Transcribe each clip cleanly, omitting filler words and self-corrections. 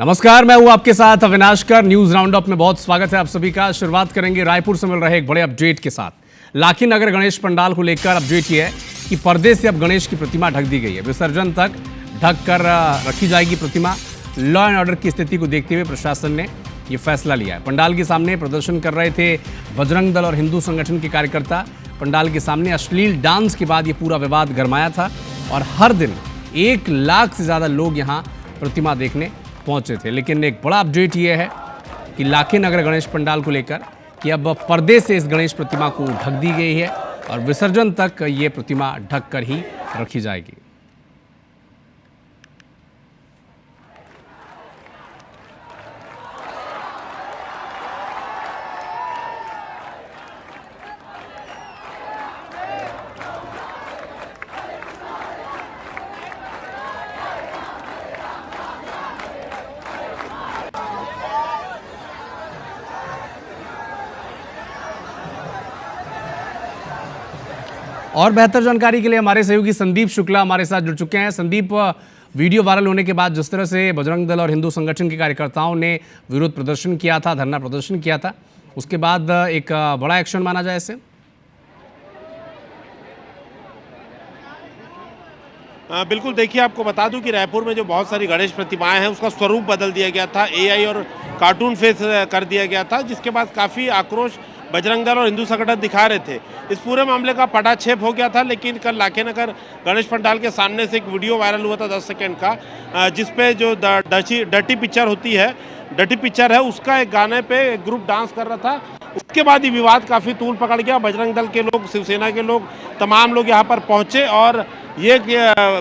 नमस्कार, मैं हूं आपके साथ अविनाश कर। न्यूज राउंड अप में बहुत स्वागत है आप सभी का। शुरुआत करेंगे रायपुर से मिल रहे एक बड़े अपडेट के साथ। लाखी नगर गणेश पंडाल को लेकर अपडेट ये है कि पर्दे से अब गणेश की प्रतिमा ढक दी गई है। विसर्जन तक ढक कर रखी जाएगी प्रतिमा। लॉ एंड ऑर्डर की स्थिति को देखते हुए प्रशासन ने ये फैसला लिया है। पंडाल के सामने प्रदर्शन कर रहे थे बजरंग दल और हिंदू संगठन के कार्यकर्ता। पंडाल के सामने अश्लील डांस के बाद ये पूरा विवाद गरमाया था और हर दिन 1 लाख से ज़्यादा लोग यहाँ प्रतिमा देखने पहुंचे थे। लेकिन एक बड़ा अपडेट ये है कि लाखी नगर गणेश पंडाल को लेकर कि अब पर्दे से इस गणेश प्रतिमा को ढक दी गई है और विसर्जन तक ये प्रतिमा ढक कर ही रखी जाएगी। और बेहतर जानकारी के लिए हमारे सहयोगी संदीप शुक्ला हमारे साथ जुड़ चुके हैं। संदीप, वीडियो वायरल होने के बाद जिस तरह से बजरंग दल और हिंदू संगठन के कार्यकर्ताओं ने विरोध प्रदर्शन किया था, धरना प्रदर्शन किया था, उसके बाद एक बड़ा एक्शन माना जाए इसे? बिल्कुल, देखिए आपको बता दूं कि रायपुर में जो बहुत सारी गणेश प्रतिमाएं हैं उसका स्वरूप बदल दिया गया था, एआई और कार्टून फेस कर दिया गया था, जिसके बाद काफ़ी आक्रोश बजरंग दल और हिंदू संगठन दिखा रहे थे। इस पूरे मामले का पटाक्षेप हो गया था। लेकिन कल लाखी नगर गणेश पंडाल के सामने से एक वीडियो वायरल हुआ था 10 सेकंड का, जिसपे जो डर्टी पिक्चर होती है, डर्टी पिक्चर है, उसका एक गाने पे एक ग्रुप डांस कर रहा था। उसके बाद ये विवाद काफ़ी तूल पकड़ गया। बजरंग दल के लोग, शिवसेना के लोग, तमाम लोग यहाँ पर पहुँचे और ये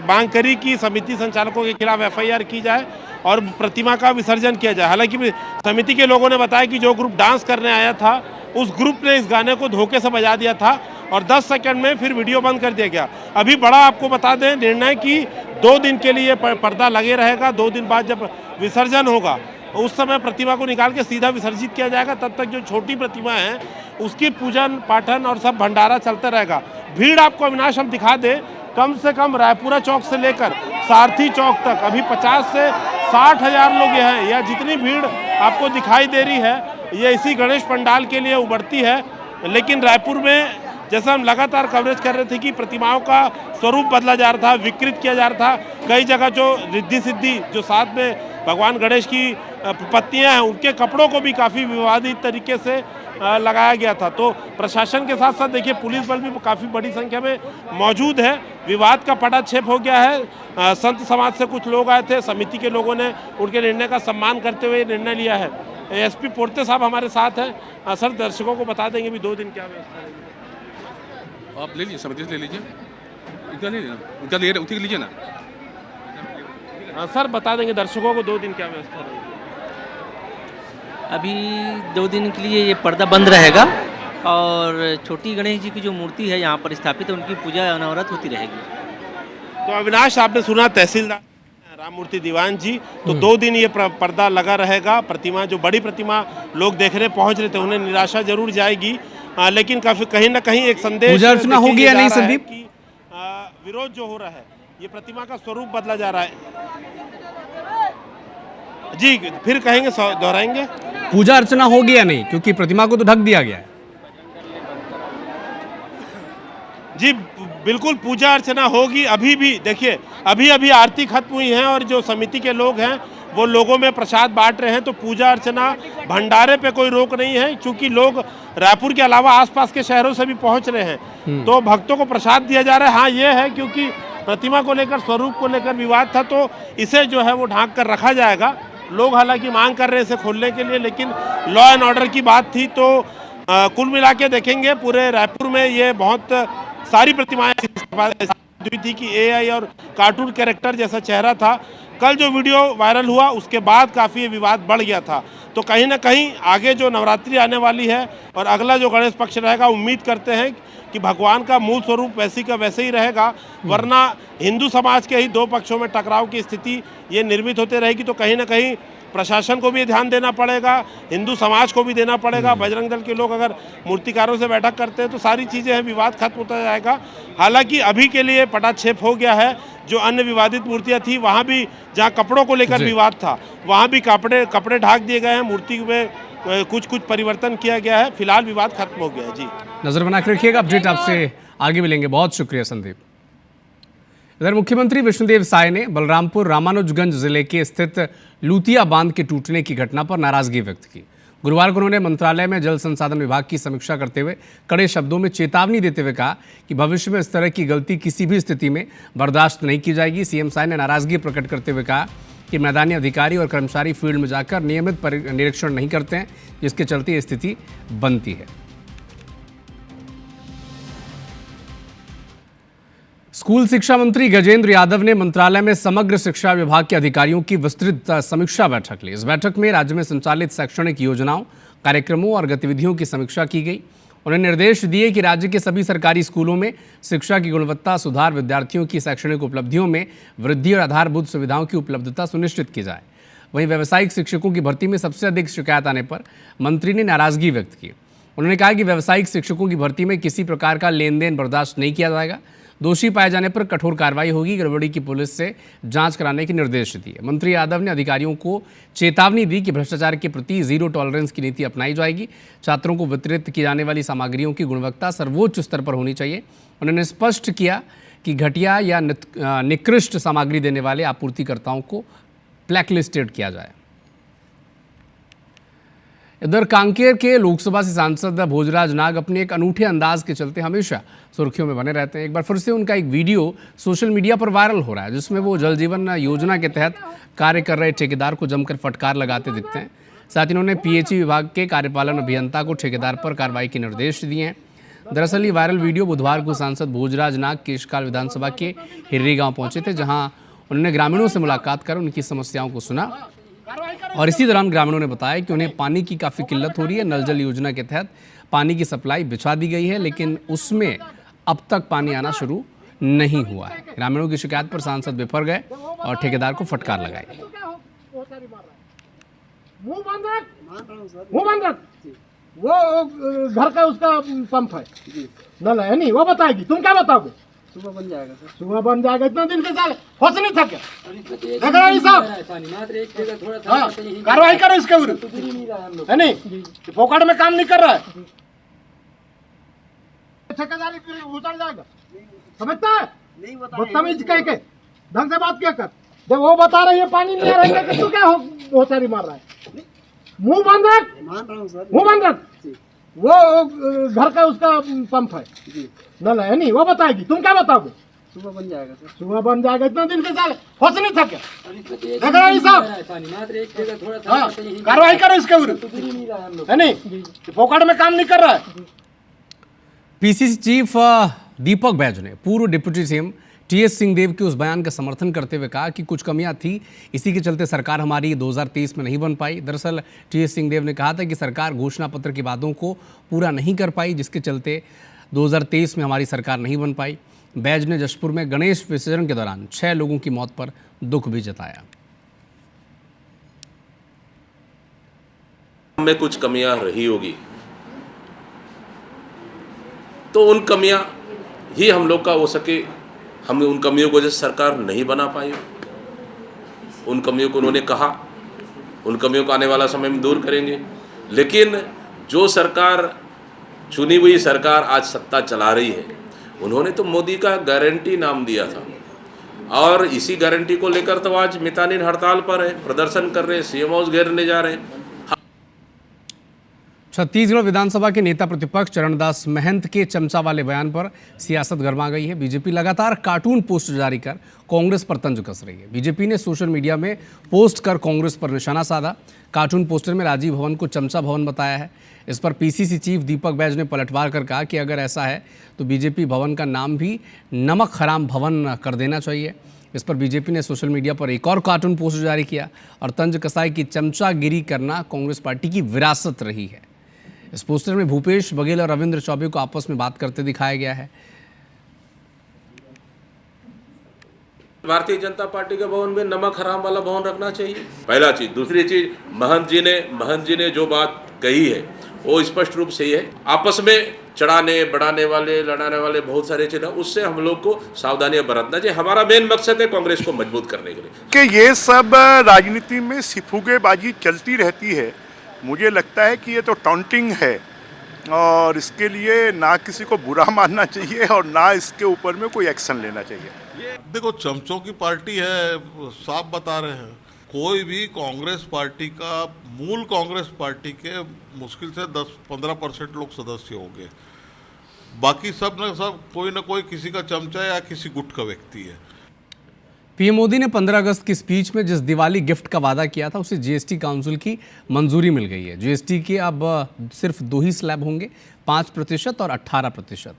मांग करी कि समिति संचालकों के खिलाफ एफआईआर की जाए और प्रतिमा का विसर्जन किया जाए। हालांकि समिति के लोगों ने बताया कि जो ग्रुप डांस करने आया था उस ग्रुप ने इस गाने को धोखे से बजा दिया था और 10 सेकंड में फिर वीडियो बंद कर दिया गया। अभी बड़ा आपको बता दें निर्णय कि 2 दिन के लिए पर्दा लगे रहेगा। 2 दिन बाद जब विसर्जन होगा उस समय प्रतिमा को निकाल के सीधा विसर्जित किया जाएगा। तब तक जो छोटी प्रतिमा है उसकी पूजन पाठन और सब भंडारा चलता रहेगा। भीड़ आपको अविनाश हम दिखा दें, कम से कम रायपुरा चौक से लेकर सारथी चौक तक अभी 50 से 60 हज़ार लोग ये हैं। यह जितनी भीड़ आपको दिखाई दे रही है ये इसी गणेश पंडाल के लिए उमड़ती है। लेकिन रायपुर में जैसा हम लगातार कवरेज कर रहे थे कि प्रतिमाओं का स्वरूप बदला जा रहा था, विकृत किया जा रहा था। कई जगह जो रिद्धि सिद्धि जो साथ में भगवान गणेश की पत्नियां हैं उनके कपड़ों को भी काफ़ी विवादित तरीके से लगाया गया था। तो प्रशासन के साथ साथ देखिए पुलिस बल भी काफ़ी बड़ी संख्या में मौजूद है। विवाद का पटाक्षेप हो गया है। संत समाज से कुछ लोग आए थे, समिति के लोगों ने उनके निर्णय का सम्मान करते हुए निर्णय लिया है। एसपी पोर्ते साहब हमारे साथ हैं। सर, दर्शकों को बता देंगे भी 2 दिन क्या व्यवस्था रहेगी? आप ले लीजिए, समिति से ले लीजिए, इनका ले लेना, उनका ले उठी लीजिए ना। सर, बता देंगे दर्शकों को 2 दिन क्या व्यवस्था रहेगी? अभी 2 दिन के लिए ये पर्दा बंद रहेगा और छोटी गणेश जी की जो मूर्ति है यहाँ पर स्थापित है उनकी पूजा अनवरत होती रहेगी। तो अविनाश, आपने सुना तहसीलदार राम मूर्ति दीवान जी, तो 2 दिन ये पर्दा लगा रहेगा। प्रतिमा, जो बड़ी प्रतिमा लोग देखने पहुंच रहे थे उन्हें निराशा जरूर जाएगी। लेकिन काफी कहीं ना कहीं एक संदेश पूजा अर्चना होगी या नहीं संदीप? कि विरोध जो हो रहा है, ये प्रतिमा का स्वरूप बदला जा रहा है। जी फिर कहेंगे, दोहराएंगे, पूजा अर्चना होगी या नहीं, क्योंकि प्रतिमा को तो ढक दिया गया है। जी बिल्कुल पूजा अर्चना होगी। अभी भी देखिए, अभी आरती खत्म हुई है और जो समिति के लोग हैं वो लोगों में प्रसाद बांट रहे हैं। तो पूजा अर्चना, भंडारे पे कोई रोक नहीं है, क्योंकि लोग रायपुर के अलावा आसपास के शहरों से भी पहुंच रहे हैं। तो भक्तों को प्रसाद दिया जा रहा है। हाँ, ये है क्योंकि प्रतिमा को लेकर, स्वरूप को लेकर विवाद था, तो इसे जो है वो ढांक कर रखा जाएगा। लोग हालांकि मांग कर रहे हैं इसे खोलने के लिए, लेकिन लॉ एंड ऑर्डर की बात थी। तो कुल मिला के देखेंगे पूरे रायपुर में ये बहुत सारी प्रतिमाएं हुई थी कि एआई और कार्टून कैरेक्टर जैसा चेहरा था। कल जो वीडियो वायरल हुआ उसके बाद काफ़ी विवाद बढ़ गया था। तो कहीं ना कहीं आगे जो नवरात्रि आने वाली है और अगला जो गणेश पक्ष रहेगा, उम्मीद करते हैं कि भगवान का मूल स्वरूप वैसी का वैसे ही रहेगा, वरना हिंदू समाज के ही 2 पक्षों में टकराव की स्थिति ये निर्मित होते रहेगी। तो कहीं ना कहीं प्रशासन को भी ध्यान देना पड़ेगा, हिंदू समाज को भी देना पड़ेगा। बजरंग दल के लोग अगर मूर्तिकारों से बैठक करते हैं तो सारी चीज़ें हैं, विवाद खत्म होता जाएगा। हालांकि अभी के लिए पटाक्षेप हो गया है। जो अन्य विवादित मूर्तियां थी वहाँ भी, जहाँ कपड़ों को लेकर विवाद था, वहाँ भी कपड़े ढाक दिए गए हैं, मूर्ति में कुछ परिवर्तन किया गया है। फिलहाल विवाद खत्म हो गया है। जी, नजर बना के रखिएगा, अपडेट आपसे आगे मिलेंगे। बहुत शुक्रिया संदीप। इधर मुख्यमंत्री विष्णुदेव साय ने बलरामपुर रामानुजगंज जिले के स्थित लूतिया बांध के टूटने की घटना पर नाराजगी व्यक्त की। गुरुवार को उन्होंने मंत्रालय में जल संसाधन विभाग की समीक्षा करते हुए कड़े शब्दों में चेतावनी देते हुए कहा कि भविष्य में इस तरह की गलती किसी भी स्थिति में बर्दाश्त नहीं की जाएगी। सीएम साय ने नाराजगी प्रकट करते हुए कहा कि मैदानी अधिकारी और कर्मचारी फील्ड में जाकर नियमित निरीक्षण नहीं करते हैं, जिसके चलते ये स्थिति बनती है। स्कूल शिक्षा मंत्री गजेंद्र यादव ने मंत्रालय में समग्र शिक्षा विभाग के अधिकारियों की विस्तृत समीक्षा बैठक ली। इस बैठक में राज्य में संचालित शैक्षणिक योजनाओं, कार्यक्रमों और गतिविधियों की समीक्षा की गई। उन्होंने निर्देश दिए कि राज्य के सभी सरकारी स्कूलों में शिक्षा की गुणवत्ता सुधार, विद्यार्थियों की शैक्षणिक उपलब्धियों में वृद्धि और आधारभूत सुविधाओं की उपलब्धता सुनिश्चित की जाए। वहीं व्यावसायिक शिक्षकों की भर्ती में सबसे अधिक शिकायत आने पर मंत्री ने नाराजगी व्यक्त की। उन्होंने कहा कि व्यावसायिक शिक्षकों की भर्ती में किसी प्रकार का लेन देन बर्दाश्त नहीं किया जाएगा। दोषी पाए जाने पर कठोर कार्रवाई होगी। गड़बड़ी की पुलिस से जांच कराने के निर्देश दिए। मंत्री यादव ने अधिकारियों को चेतावनी दी कि भ्रष्टाचार के प्रति जीरो टॉलरेंस की नीति अपनाई जाएगी। छात्रों को वितरित की जाने वाली सामग्रियों की गुणवत्ता सर्वोच्च स्तर पर होनी चाहिए। उन्होंने स्पष्ट किया कि घटिया या निकृष्ट सामग्री देने वाले आपूर्तिकर्ताओं को ब्लैकलिस्टेड किया जाए। इधर कांकेर के लोकसभा से सांसद भोजराज नाग अपने एक अनूठे अंदाज के चलते हमेशा सुर्खियों में बने रहते हैं। एक बार फिर से उनका एक वीडियो सोशल मीडिया पर वायरल हो रहा है, जिसमें वो जल जीवन योजना के तहत कार्य कर रहे ठेकेदार को जमकर फटकार लगाते दिखते हैं। साथ ही उन्होंने पीएचई विभाग के कार्यपालन अभियंता को ठेकेदार पर कार्रवाई के निर्देश दिए हैं। दरअसल ये वायरल वीडियो बुधवार को सांसद भोजराज नाग केशकाल विधानसभा के हिर्री गाँव पहुंचे थे, जहाँ उन्होंने ग्रामीणों से मुलाकात कर उनकी समस्याओं को सुना। और इसी दौरान ग्रामीणों ने बताया कि उन्हें पानी की काफ़ी किल्लत हो रही है। नल जल योजना के तहत पानी की सप्लाई बिछा दी गई है, लेकिन उसमें अब तक पानी आना शुरू नहीं हुआ है। ग्रामीणों की शिकायत पर सांसद बिफर गए और ठेकेदार को फटकार लगाई। वो घर का उसका पंप है, नल है नहीं, वो बताएगी। तुम क्या बताओगे? सुबह बन जाएगा सर। सुबह बन जाएगा। इतना दिन से साले होश नहीं था क्या? देख रहा है साहब, हाँ, कार्रवाई करो इसके विरुद्ध, है नहीं? फोकट में काम नहीं कर रहा है, ठेकेदारी उतर जाएगा। समझता है? बदतमीज कह के ढंग से बात क्या कर। जब वो बता रही है पानी नहीं आ रहा है, तो क्या होतारी मार रहा है? मुंह बंद रख, मुंह बंद रख। वो घर का उसका पंप है, नल है नहीं, वो बताएगी। तुम क्या बताओगे? सुबह बन जाएगा सर। सुबह बन जाएगा। इतना दिन से साले होश नहीं था क्या? देख रहा है साहब, हाँ, कार्रवाई करो इसके विरुद्ध, है नहीं? फोकट में काम नहीं कर रहा है। पीसीसी चीफ दीपक बैज ने पूर्व डिप्टी सीएम टीएस सिंहदेव के उस बयान का समर्थन करते हुए कहा कि कुछ कमियां थी, इसी के चलते सरकार हमारी 2023 में नहीं बन पाई। दरअसल टीएस सिंहदेव ने कहा था कि सरकार घोषणा पत्र की बातों को पूरा नहीं कर पाई, जिसके चलते 2023 में हमारी सरकार नहीं बन पाई। बैज ने जशपुर में गणेश विसर्जन के दौरान 6 लोगों की मौत पर दुख भी जताया। में कुछ कमियां रही होगी, तो उन कमियां ही हम लोग का हो सके, हम उन कमियों को जैसे सरकार नहीं बना पाई, उन कमियों को उन्होंने कहा, उन कमियों को आने वाला समय में दूर करेंगे। लेकिन जो सरकार, चुनी हुई सरकार आज सत्ता चला रही है, उन्होंने तो मोदी का गारंटी नाम दिया था, और इसी गारंटी को लेकर तो आज मितानिन हड़ताल पर है, प्रदर्शन कर रहे हैं, सीएम हाउस घेरने जा रहे हैं। छत्तीसगढ़ विधानसभा के नेता प्रतिपक्ष चरणदास महंत के चमचा वाले बयान पर सियासत गरमा गई है। बीजेपी लगातार कार्टून पोस्ट जारी कर कांग्रेस पर तंज कस रही है। बीजेपी ने सोशल मीडिया में पोस्ट कर कांग्रेस पर निशाना साधा। कार्टून पोस्टर में राजीव भवन को चमचा भवन बताया है। इस पर पीसीसी चीफ दीपक बैज ने पलटवार कर कहा कि अगर ऐसा है तो बीजेपी भवन का नाम भी नमक हराम भवन कर देना चाहिए। इस पर बीजेपी ने सोशल मीडिया पर एक और कार्टून पोस्ट जारी किया और तंज कसाई की चमचागिरी करना कांग्रेस पार्टी की विरासत रही है। इस पोस्टर में भूपेश बघेल और रविंद्र चौबे को आपस में बात करते दिखाया गया है। भारतीय जनता पार्टी के भवन में नमक हराम वाला भवन रखना चाहिए, पहला चीज। दूसरी चीज, महंत जी ने जो बात कही है वो स्पष्ट रूप से है, आपस में चढ़ाने बढ़ाने वाले लड़ाने वाले बहुत सारे चीज है, उससे हम लोग को सावधानियां बरतना चाहिए। हमारा मेन मकसद है कांग्रेस को मजबूत करने के लिए। कि ये सब राजनीति में सिफुगेबाजी चलती रहती है। मुझे लगता है कि ये तो टॉन्टिंग है और इसके लिए ना किसी को बुरा मानना चाहिए और ना इसके ऊपर में कोई एक्शन लेना चाहिए। देखो, चमचों की पार्टी है, साफ बता रहे हैं। कोई भी कांग्रेस पार्टी का, मूल कांग्रेस पार्टी के मुश्किल से 10-15% लोग सदस्य होंगे, बाकी सब कोई ना कोई किसी का चमचा या किसी गुट का व्यक्ति है। पीएम मोदी ने 15 अगस्त की स्पीच में जिस दिवाली गिफ्ट का वादा किया था उसे जीएसटी काउंसिल की मंजूरी मिल गई है। जीएसटी के अब सिर्फ 2 ही स्लैब होंगे, 5% और 18%।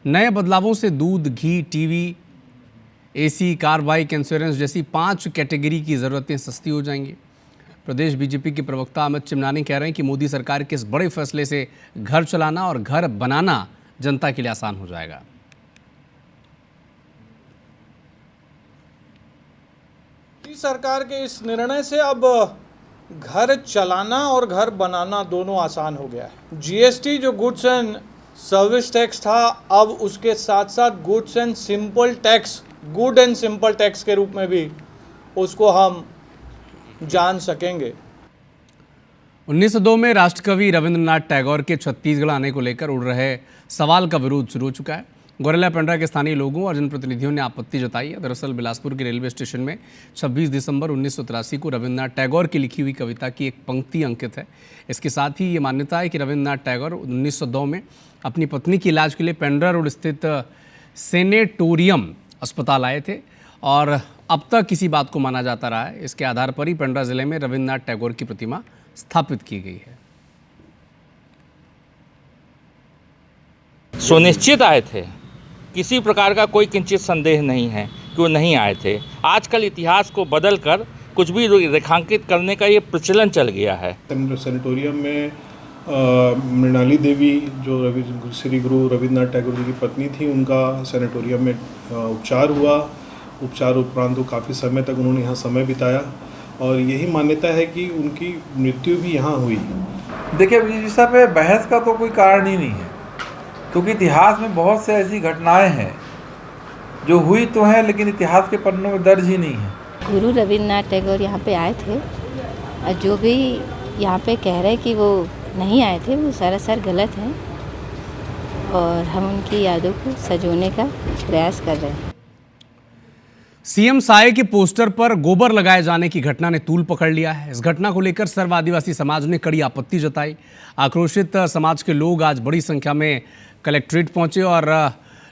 नए बदलावों से दूध, घी, TV, AC, car, bike, insurance जैसी 5 कैटेगरी की ज़रूरतें सस्ती हो जाएंगी। प्रदेश बीजेपी के प्रवक्ता अमित चिमनानी कह रहे हैं कि मोदी सरकार के इस बड़े फैसले से घर चलाना और घर बनाना जनता के लिए आसान हो जाएगा। सरकार के इस निर्णय से अब घर चलाना और घर बनाना दोनों आसान हो गया है। जीएसटी जो गुड्स एंड सर्विस टैक्स था, अब उसके साथ साथ goods and simple tax, good and simple tax के रूप में भी उसको हम जान सकेंगे। 1902 में राष्ट्रकवि रविंद्रनाथ टैगोर के छत्तीसगढ़ आने को लेकर उड़ रहे सवाल का विरोध शुरू हो चुका है। गोरेला पेंड्रा के स्थानीय लोगों और जनप्रतिनिधियों ने आपत्ति जताई है। दरअसल बिलासपुर के रेलवे स्टेशन में 26 दिसंबर 1983 को रविंद्रनाथ टैगोर की लिखी हुई कविता की एक पंक्ति अंकित है। इसके साथ ही ये मान्यता है कि रविंद्रनाथ टैगोर 1902 में अपनी पत्नी के इलाज के लिए पेंड्रा रोड स्थित सेनेटोरियम अस्पताल आए थे और अब तक किसी बात को माना जाता रहा है। इसके आधार पर ही पेंड्रा जिले में रविंद्रनाथ टैगोर की प्रतिमा स्थापित की गई है। सुनिश्चित आए थे, किसी प्रकार का कोई किंचित संदेह नहीं है कि वो नहीं आए थे। आजकल इतिहास को बदलकर कुछ भी रेखांकित करने का ये प्रचलन चल गया है। सेनेटोरियम में मृणाली देवी जो श्री गुरु रविंद्रनाथ टैगोर जी की पत्नी थी, उनका सेनेटोरियम में उपचार हुआ। उपचार उपरांत तो काफ़ी समय तक उन्होंने यहाँ समय बिताया और यही मान्यता है कि उनकी मृत्यु भी यहाँ हुई। देखिए इस पे बहस का तो कोई कारण ही नहीं है, क्योंकि इतिहास में बहुत से ऐसी घटनाएं हैं जो हुई तो हैं लेकिन इतिहास के पन्नों में दर्ज ही नहीं है। गुरु रविंद्रनाथ टैगोर यहाँ पे आए थे और जो भी यहाँ पे कह रहे हैं कि वो नहीं आए थे, वो सरासर गलत है और हम उनकी यादों को सजोने का प्रयास कर रहे हैं। सीएम साय के पोस्टर पर गोबर लगाए जाने की घटना ने तूल पकड़ लिया है। इस घटना को लेकर सर्व आदिवासी समाज ने कड़ी आपत्ति जताई। आक्रोशित समाज के लोग आज बड़ी संख्या में कलेक्ट्रेट पहुंचे और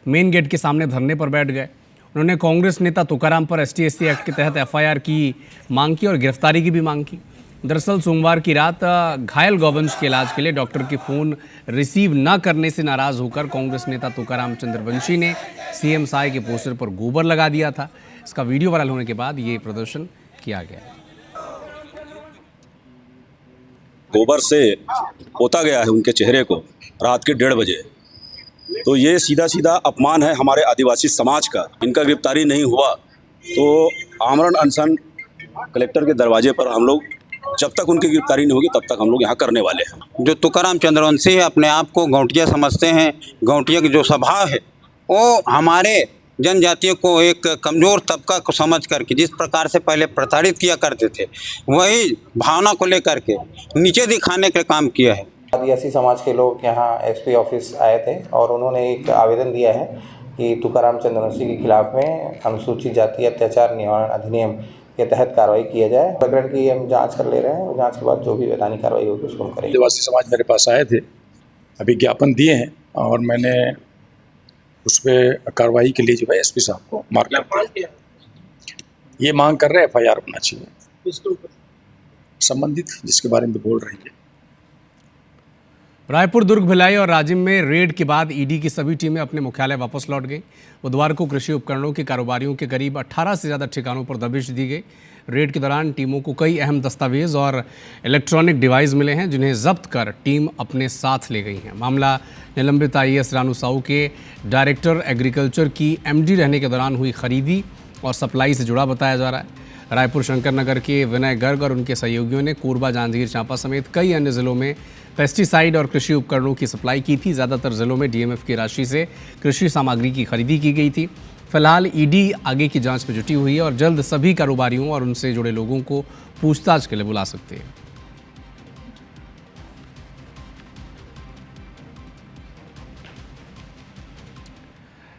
मेन गेट के सामने धरने पर बैठ गए। उन्होंने कांग्रेस नेता तुकाराम पर ST/SC एक्ट के तहत FIR की मांग की और गिरफ्तारी की भी मांग की। दरअसल सोमवार की रात घायल गौवंश के इलाज के लिए डॉक्टर के फ़ोन रिसीव न करने से नाराज़ होकर कांग्रेस नेता तुकाराम चंद्रवंशी ने सीएम साय के पोस्टर पर गोबर लगा दिया था। इसका वीडियो वायरल होने के बाद ये प्रदर्शन किया गया। गोबर से पोता गया है उनके चेहरे को रात के 1:30 बजे, तो ये सीधा सीधा अपमान है हमारे आदिवासी समाज का। इनका गिरफ्तारी नहीं हुआ तो आमरण अनशन कलेक्टर के दरवाजे पर हम लोग, जब तक उनकी गिरफ्तारी नहीं होगी तब तक हम लोग यहाँ करने वाले हैं। जो तुकाराम चंद्रवंशी अपने आप को गौंटिया समझते हैं, गौंटिया की जो स्वभाव है वो हमारे जनजातियों को एक कमज़ोर तबका को समझ करके जिस प्रकार से पहले प्रताड़ित किया करते थे, वही भावना को लेकर के नीचे दिखाने का काम किया है। आदिवासी समाज के लोग यहाँ SP ऑफिस आए थे और उन्होंने एक आवेदन दिया है कि तुकाराम चंद्रवंशी के खिलाफ में अनुसूचित जाति अत्याचार निवारण अधिनियम के तहत कार्रवाई किया जाए। प्रकरण की हम जांच कर ले रहे हैं और जांच के बाद जो भी वैधानिक कार्रवाई होगी उसको हम करेंगे। आदिवासी समाज मेरे पास आए थे, अभी ज्ञापन दिए हैं और मैंने उस पर कार्रवाई के लिए जो है SP साहब को मार्क किया। ये मांग कर रहे हैं FIR होना चाहिए संबंधित जिसके बारे में बोल रही है। रायपुर, दुर्ग, भिलाई और राजिम में रेड के बाद ईडी की सभी टीमें अपने मुख्यालय वापस लौट गई। बुधवार को कृषि उपकरणों के कारोबारियों के करीब 18 से ज़्यादा ठिकानों पर दबिश दी गई। रेड के दौरान टीमों को कई अहम दस्तावेज और इलेक्ट्रॉनिक डिवाइस मिले हैं जिन्हें जब्त कर टीम अपने साथ ले गई है। मामला निलंबित IAS रानू साहू के डायरेक्टर एग्रीकल्चर की MD रहने के दौरान हुई खरीदी और सप्लाई से जुड़ा बताया जा रहा है। रायपुर शंकर नगर के विनय गर्ग और उनके सहयोगियों ने कोरबा, जांजगीर चांपा समेत कई अन्य जिलों में पेस्टिसाइड और कृषि उपकरणों की सप्लाई की थी। ज़्यादातर जिलों में डीएमएफ की राशि से कृषि सामग्री की खरीदी की गई थी। फिलहाल ईडी आगे की जांच में जुटी हुई है और जल्द सभी कारोबारियों और उनसे जुड़े लोगों को पूछताछ के लिए बुला सकती है।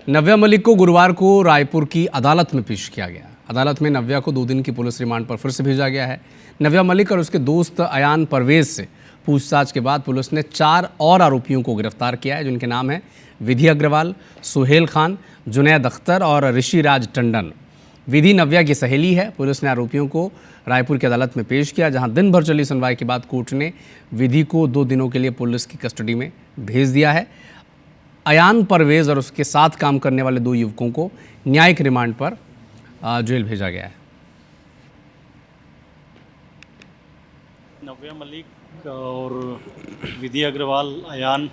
नव्या मलिक को गुरुवार को रायपुर की अदालत में पेश किया गया। अदालत में नव्या को 2 दिन की पुलिस रिमांड पर फिर से भेजा गया है। नव्या मलिक और उसके दोस्त अयान परवेज से पूछताछ के बाद पुलिस ने 4 और आरोपियों को गिरफ्तार किया है, जिनके नाम हैं विधि अग्रवाल, सुहेल खान, जुनैद अख्तर और ऋषि राज टंडन। विधि नव्या की सहेली है। पुलिस ने आरोपियों को रायपुर की अदालत में पेश किया, जहां दिन भर चली सुनवाई के बाद कोर्ट ने विधि को 2 दिनों के लिए पुलिस की कस्टडी में भेज दिया है। अयान परवेज और उसके साथ काम करने वाले 2 युवकों को न्यायिक रिमांड पर जेल भेजा गया है। नव्या मलिक और विधि अग्रवाल, अयान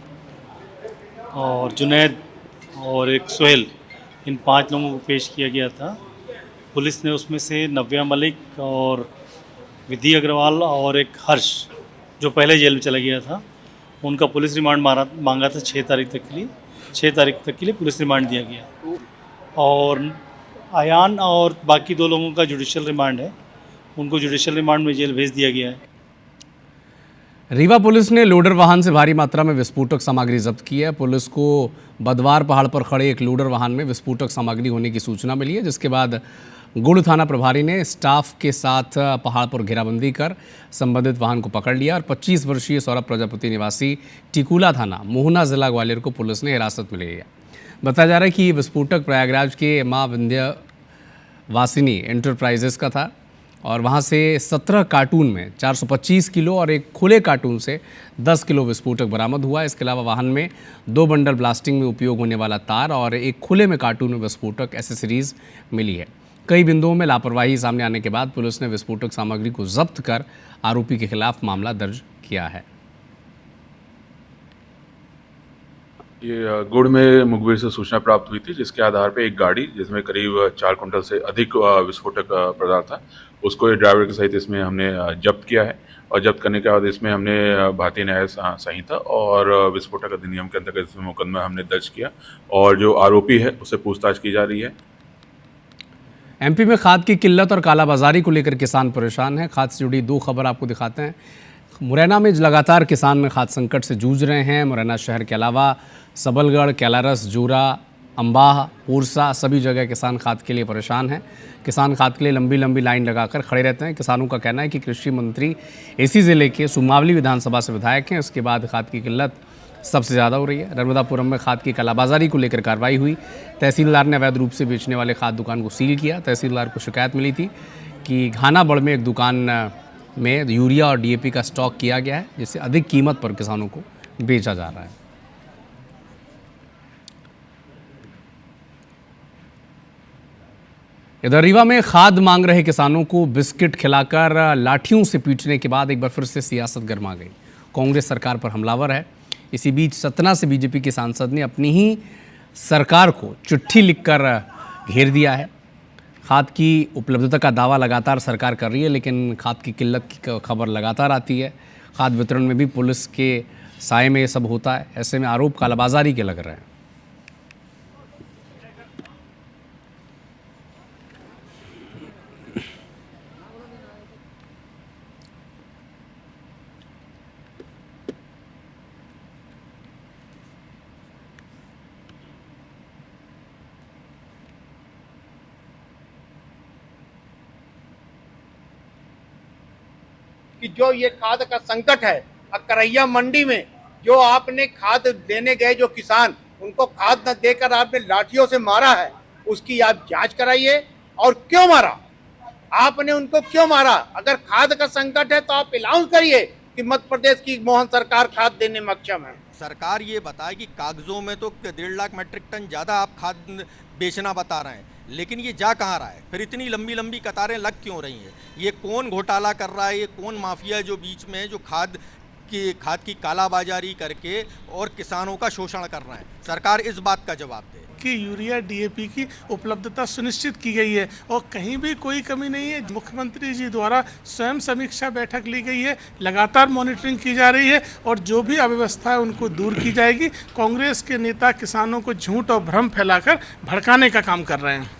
और जुनैद और एक सुहेल, इन 5 लोगों को पेश किया गया था। पुलिस ने उसमें से नव्या मलिक और विधि अग्रवाल और एक हर्ष, जो पहले जेल में चला गया था, उनका पुलिस रिमांड मांगा था 6 तारीख तक के लिए। 6 तारीख तक के लिए पुलिस रिमांड दिया गया और अयान और बाकी 2 लोगों का जुडिशियल रिमांड है, उनको जुडिशियल रिमांड में जेल भेज दिया गया है। रीवा पुलिस ने लोडर वाहन से भारी मात्रा में विस्फोटक सामग्री जब्त की है। पुलिस को बदवार पहाड़ पर खड़े एक लोडर वाहन में विस्फोटक सामग्री होने की सूचना मिली है, जिसके बाद गुड़ थाना प्रभारी ने स्टाफ के साथ पहाड़ पर घेराबंदी कर संबंधित वाहन को पकड़ लिया और 25 वर्षीय सौरभ प्रजापति निवासी टिकुला थाना, मोहना जिला ग्वालियर को पुलिस ने हिरासत में ले लिया। बताया जा रहा है कि ये विस्फोटक प्रयागराज के माँ विंध्यवासिनी एंटरप्राइजेस का था और वहाँ से 17 कार्टून में 425 किलो और एक खुले कार्टून से 10 किलो विस्फोटक बरामद हुआ। इसके अलावा वाहन में 2 बंडल ब्लास्टिंग में उपयोग होने वाला तार और एक खुले में कार्टून में विस्फोटक एसेसरीज मिली है। कई बिंदुओं में लापरवाही सामने आने के बाद पुलिस ने विस्फोटक सामग्री को जब्त कर आरोपी के खिलाफ मामला दर्ज किया है। ये गुड़ में मुखबिर से सूचना प्राप्त हुई थी, जिसके आधार पर एक गाड़ी जिसमें करीब 4 कुंटल से अधिक विस्फोटक पदार्थ था, उसको ड्राइवर के सहित इसमें हमने जब्त किया है और जब्त करने के बाद इसमें हमने भारतीय न्याय संहिता और विस्फोटक अधिनियम के अंतर्गत इसमें मुकदमा हमने दर्ज किया और जो आरोपी है उससे पूछताछ की जा रही है। एमपी में खाद की किल्लत और कालाबाजारी को लेकर किसान परेशान हैं। खाद से जुड़ी 2 खबर आपको दिखाते हैं। मुरैना में लगातार किसान खाद संकट से जूझ रहे हैं। मुरैना शहर के अलावा सबलगढ़, कैलारस, जोरा, अम्बाह, पूरसा सभी जगह किसान खाद के लिए परेशान हैं। किसान खाद के लिए लंबी लंबी लाइन लगाकर खड़े रहते हैं। किसानों का कहना है कि कृषि मंत्री इसी ज़िले के सुमावली विधानसभा से विधायक हैं। उसके बाद खाद की किल्लत सबसे ज़्यादा हो रही है। नर्मदापुरम में खाद की कालाबाजारी को लेकर कार्रवाई हुई। तहसीलदार ने अवैध रूप से बेचने वाले खाद दुकान को सील किया। तहसीलदार को शिकायत मिली थी कि घानाबड़ में एक दुकान में यूरिया और डीएपी का स्टॉक किया गया है, जिससे अधिक कीमत पर किसानों को बेचा जा रहा है। इधर रीवा में खाद मांग रहे किसानों को बिस्किट खिलाकर लाठियों से पीटने के बाद एक बार फिर से सियासत गर्मा गई। कांग्रेस सरकार पर हमलावर है। इसी बीच सतना से बीजेपी के सांसद ने अपनी ही सरकार को चिट्ठी लिखकर घेर दिया है। खाद की उपलब्धता का दावा लगातार सरकार कर रही है, लेकिन खाद की किल्लत की खबर लगातार आती है। खाद वितरण में भी पुलिस के साए में ये सब होता है। ऐसे में आरोप कालाबाजारी के लग रहे हैं। कि जो ये खाद का संकट है, करैया मंडी में जो आपने खाद देने गए जो किसान, उनको खाद न देकर आपने लाठियों से मारा है, उसकी आप जांच कराइए। और क्यों मारा आपने उनको, क्यों मारा? अगर खाद का संकट है तो आप अनाउंस करिए कि मध्य प्रदेश की मोहन सरकार खाद देने में अक्षम है। सरकार ये बताए कि कागजों में तो 1.5 लाख मीट्रिक टन ज़्यादा आप खाद बेचना बता रहे हैं, लेकिन ये जा कहाँ रहा है? फिर इतनी लंबी लंबी कतारें लग क्यों रही हैं? ये कौन घोटाला कर रहा है? ये कौन माफिया जो बीच में जो खाद की कालाबाजारी करके और किसानों का शोषण कर रहा है? सरकार इस बात का जवाब दे। की यूरिया डीएपी की उपलब्धता सुनिश्चित की गई है और कहीं भी कोई कमी नहीं है। मुख्यमंत्री जी द्वारा स्वयं समीक्षा बैठक ली गई है, लगातार मॉनिटरिंग की जा रही है और जो भी अव्यवस्था है उनको दूर की जाएगी। कांग्रेस के नेता किसानों को झूठ और भ्रम फैलाकर भड़काने का काम कर रहे हैं।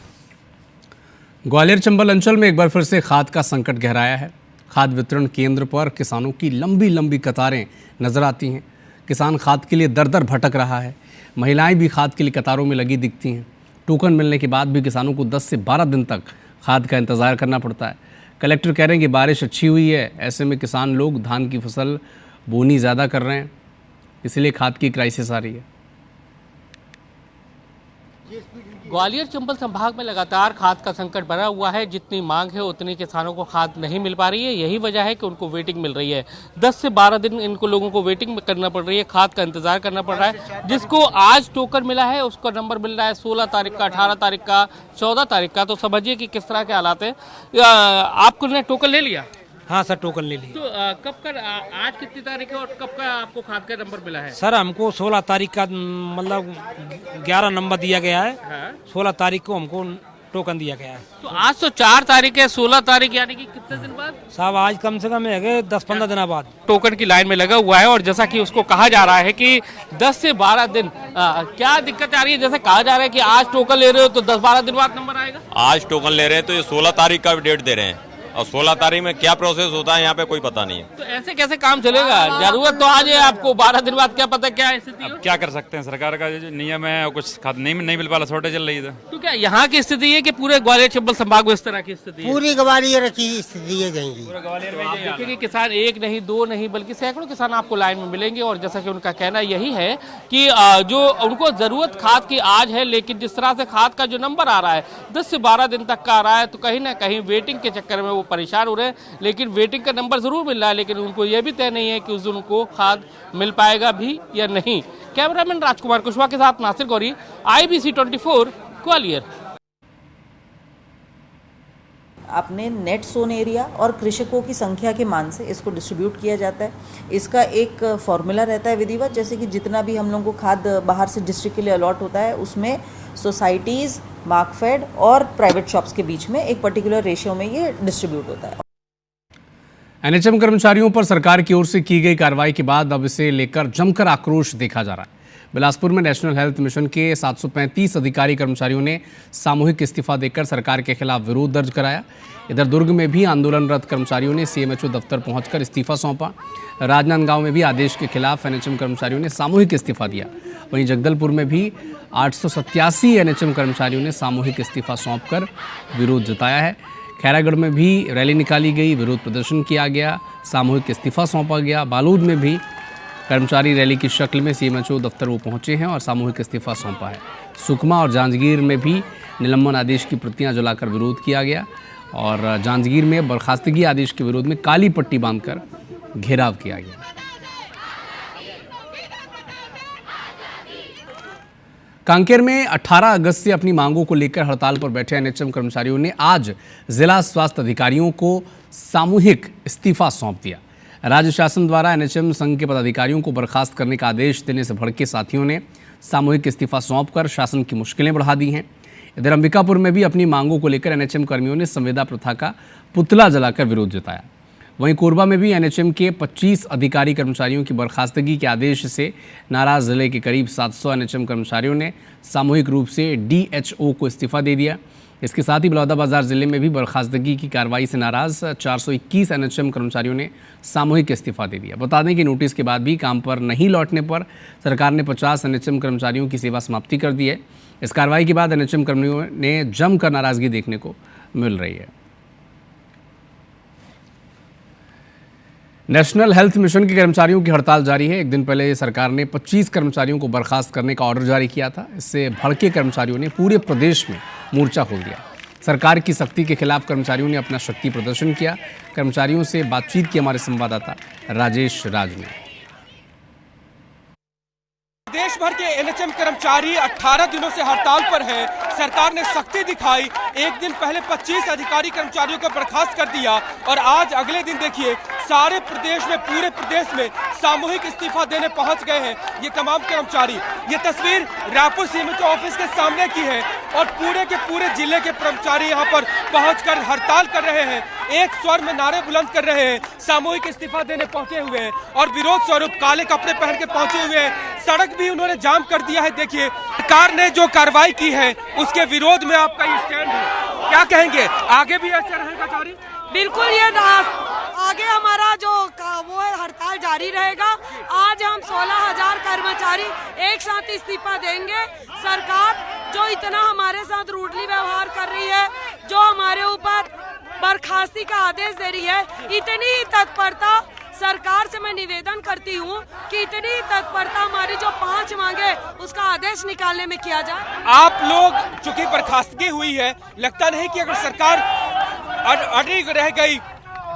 ग्वालियर चंबल अंचल में एक बार फिर से खाद का संकट गहराया है। खाद वितरण केंद्र पर किसानों की लंबी लंबी कतारें नजर आती हैं। किसान खाद के लिए दर दर भटक रहा है। महिलाएं भी खाद के लिए कतारों में लगी दिखती हैं। टोकन मिलने के बाद भी किसानों को 10 से 12 दिन तक खाद का इंतज़ार करना पड़ता है। कलेक्टर कह रहे हैं कि बारिश अच्छी हुई है, ऐसे में किसान लोग धान की फसल बोनी ज़्यादा कर रहे हैं, इसलिए खाद की क्राइसिस आ रही है। ग्वालियर चंबल संभाग में लगातार खाद का संकट बना हुआ है। जितनी मांग है उतनी किसानों को खाद नहीं मिल पा रही है। यही वजह है कि उनको वेटिंग मिल रही है। 10 से 12 दिन इनको लोगों को वेटिंग करना पड़ रही है, खाद का इंतजार करना पड़ रहा है। जिसको आज टोकन मिला है उसका नंबर मिल रहा है 16 तारीख का, 18 तारीख का, 14 तारीख का। तो समझिए कि किस तरह के हालात है। आपको ने टोकन ले लिया? हाँ सर, टोकन ले लिया। तो कब का, आज कितनी तारीख है और कब का आपको खाद का नंबर मिला है? सर हमको 16 तारीख का मतलब 11 नंबर दिया गया है। हाँ? 16 तारीख को हमको टोकन दिया गया है। तो आज तो 4 तारीख है, 16 तारीख यानी कि कितने दिन बाद? साहब आज कम से कम है 10-15 दिन बाद टोकन की लाइन में लगा हुआ है और जैसा कि उसको कहा जा रहा है कि 10 से 12 दिन क्या दिक्कत आ रही है? जैसे कहा जा रहा है कि आज टोकन ले रहे हो तो 10-12 दिन बाद नंबर आएगा। आज टोकन ले रहे हैं तो ये 16 तारीख का डेट दे रहे हैं और 16 तारीख में क्या प्रोसेस होता है यहाँ पे कोई पता नहीं है। तो ऐसे कैसे काम चलेगा? जरूरत तो आज है आपको, 12 दिन बाद क्या पता क्या स्थिति हो। क्या कर सकते हैं, सरकार का जो नियम है और कुछ खाद नहीं मिल पा रहा, शॉर्टेज चल रही है। तो क्या यहाँ की स्थिति है कि पूरे ग्वालियर चंबल संभाग में इस तरह की स्थिति है? पूरी ग्वालियर की स्थिति है जाएंगी। आप देखेंगे किसान एक नहीं, दो नहीं, बल्कि सैकड़ों किसान आपको लाइन में मिलेंगे और जैसा कि उनका कहना यही है कि जो उनको जरूरत खाद की आज है, लेकिन जिस तरह से खाद का जो नंबर आ रहा है 10 से 12 दिन तक का आ रहा है, तो कहीं ना कहीं वेटिंग के चक्कर में वो परेशान हो रहे हैं। लेकिन वेटिंग का नंबर जरूर मिल रहा है, लेकिन उनको यह भी तय नहीं है कि उस दिन उनको खाद मिल पाएगा भी या नहीं। कैमरामैन राजकुमार कुशवाहा के साथ नासिर गौरी, IBC 24 ग्वालियर। अपने नेट सोन एरिया और कृषकों की संख्या के मान से इसको डिस्ट्रीब्यूट किया जाता है। इसका एक फॉर्मूला रहता है विधिवत, जैसे कि जितना भी हम लोगों को खाद बाहर से डिस्ट्रिक्ट के लिए अलॉट होता है उसमें सोसाइटीज़, मार्कफेड और प्राइवेट शॉप्स के बीच में एक पर्टिकुलर रेशियो में ये डिस्ट्रीब्यूट होता है। NHM कर्मचारियों पर सरकार की ओर से की गई कार्रवाई के बाद अब इसे लेकर जमकर आक्रोश देखा जा रहा है। बिलासपुर में नेशनल हेल्थ मिशन के 735 अधिकारी कर्मचारियों ने सामूहिक इस्तीफा देकर सरकार के खिलाफ विरोध दर्ज कराया। इधर दुर्ग में भी आंदोलनरत कर्मचारियों ने CMHO दफ्तर पहुंचकर इस्तीफा सौंपा। राजनांदगांव में भी आदेश के खिलाफ NHM कर्मचारियों ने सामूहिक इस्तीफा दिया। वहीं जगदलपुर में भी 887 NHM कर्मचारियों ने सामूहिक इस्तीफा सौंपकर विरोध जताया है। खैरागढ़ में भी रैली निकाली गई, विरोध प्रदर्शन किया गया, सामूहिक इस्तीफा सौंपा गया। बालोद में भी कर्मचारी रैली की शक्ल में CMHO दफ्तर वो पहुंचे हैं और सामूहिक इस्तीफा सौंपा है। सुकमा और जांजगीर में भी निलंबन आदेश की प्रतियां जलाकर विरोध किया गया और जांजगीर में बर्खास्तगी आदेश के विरोध में काली पट्टी बांधकर घेराव किया गया। कांकेर में 18 अगस्त से अपनी मांगों को लेकर हड़ताल पर बैठे NHM कर्मचारियों ने आज जिला स्वास्थ्य अधिकारियों को सामूहिक इस्तीफा सौंप दिया। राज्य शासन द्वारा NHM संघ के पदाधिकारियों को बर्खास्त करने का आदेश देने से भड़के साथियों ने सामूहिक इस्तीफा सौंपकर शासन की मुश्किलें बढ़ा दी हैं। इधर अंबिकापुर में भी अपनी मांगों को लेकर NHM कर्मियों ने संविदा प्रथा का पुतला जलाकर विरोध जताया। वहीं कोरबा में भी NHM के 25 अधिकारी कर्मचारियों की बर्खास्तगी के आदेश से नाराज जिले के करीब 700 NHM कर्मचारियों ने सामूहिक रूप से DHO को इस्तीफा दे दिया। इसके साथ ही बलौदाबाजार जिले में भी बर्खास्तगी की कार्रवाई से नाराज 421 NHM कर्मचारियों ने सामूहिक इस्तीफा दे दिया। बता दें कि नोटिस के बाद भी काम पर नहीं लौटने पर सरकार ने 50 NHM कर्मचारियों की सेवा समाप्ति कर दी है। इस कार्रवाई के बाद NHM कर्मियों ने जमकर नाराजगी देखने को मिल रही है। नेशनल हेल्थ मिशन के कर्मचारियों की हड़ताल जारी है। एक दिन पहले सरकार ने 25 कर्मचारियों को बर्खास्त करने का ऑर्डर जारी किया था। इससे भड़के कर्मचारियों ने पूरे प्रदेश में मोर्चा खोल दिया। सरकार की सख्ती के खिलाफ कर्मचारियों ने अपना शक्ति प्रदर्शन किया। कर्मचारियों से बातचीत की हमारे संवाददाता राजेश राज ने। देश भर के एनएचएम कर्मचारी 18 दिनों से हड़ताल पर हैं। सरकार ने सख्ती दिखाई, एक दिन पहले 25 अधिकारी कर्मचारियों को बर्खास्त कर दिया और आज अगले दिन देखिए सारे प्रदेश में, पूरे प्रदेश में सामूहिक इस्तीफा देने पहुंच गए हैं ये तमाम कर्मचारी। ये तस्वीर रायपुर सीएमएचओ ऑफिस के सामने की है और पूरे के पूरे जिले के कर्मचारी यहाँ पर पहुंचकर हड़ताल कर रहे हैं, एक स्वर में नारे बुलंद कर रहे हैं, सामूहिक इस्तीफा देने पहुंचे हुए हैं और विरोध स्वरूप काले कपड़े पहन के पहुंचे हुए हैं। सड़क भी उन्होंने जाम कर दिया है। देखिए सरकार ने जो कार्रवाई की है उसके विरोध में आपका ये स्टैंड है, क्या कहेंगे? आगे भी ऐसे रहेगा जारी? बिल्कुल, ये आगे हमारा जो वो है हड़ताल जारी रहेगा। आज हम 16,000 कर्मचारी एक साथ इस्तीफा देंगे। सरकार जो इतना हमारे साथ रूडली व्यवहार कर रही है, जो हमारे ऊपर बर्खास्ती का आदेश दे रही है, इतनी ही तत्परता सरकार से मैं निवेदन करती हूँ कि इतनी ही तत्परता हमारी जो 5 मांगे उसका आदेश निकालने में किया जाए। आप लोग चूंकि बर्खास्तगी हुई है, लगता नहीं कि अगर सरकार अड़ी रह गई,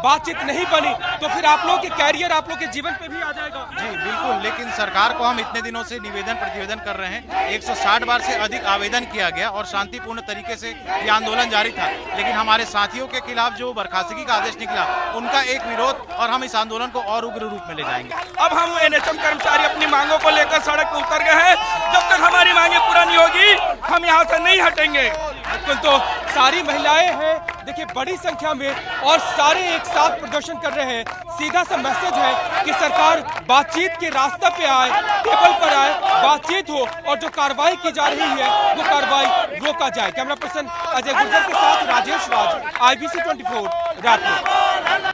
बातचीत नहीं बनी, तो फिर आप लोग के कैरियर, आप लोग के जीवन पे भी आ जाएगा। जी बिल्कुल, लेकिन सरकार को हम इतने दिनों से निवेदन प्रतिवेदन कर रहे हैं। 160 बार से अधिक आवेदन किया गया और शांतिपूर्ण तरीके से ये आंदोलन जारी था, लेकिन हमारे साथियों के खिलाफ जो बर्खास्तगी का आदेश निकला उनका एक विरोध और हम इस आंदोलन को और उग्र रूप में ले जाएंगे। अब हम एनएचएम कर्मचारी अपनी मांगों को लेकर सड़क पर उतर गए हैं। जब तक हमारी मांगे पूरा नहीं होगी हम यहाँ से नहीं हटेंगे। बिल्कुल, तो सारी महिलाएं हैं देखिए बड़ी संख्या में और सारे एक साथ प्रदर्शन कर रहे हैं। सीधा सा मैसेज है कि सरकार बातचीत के रास्ते पे आए, टेबल पर आए, बातचीत हो और जो कार्रवाई की जा रही है वो कार्रवाई रोका जाए। कैमरा पर्सन अजय गुर्जर के साथ राजेश राज, IBC 24 रायपुर।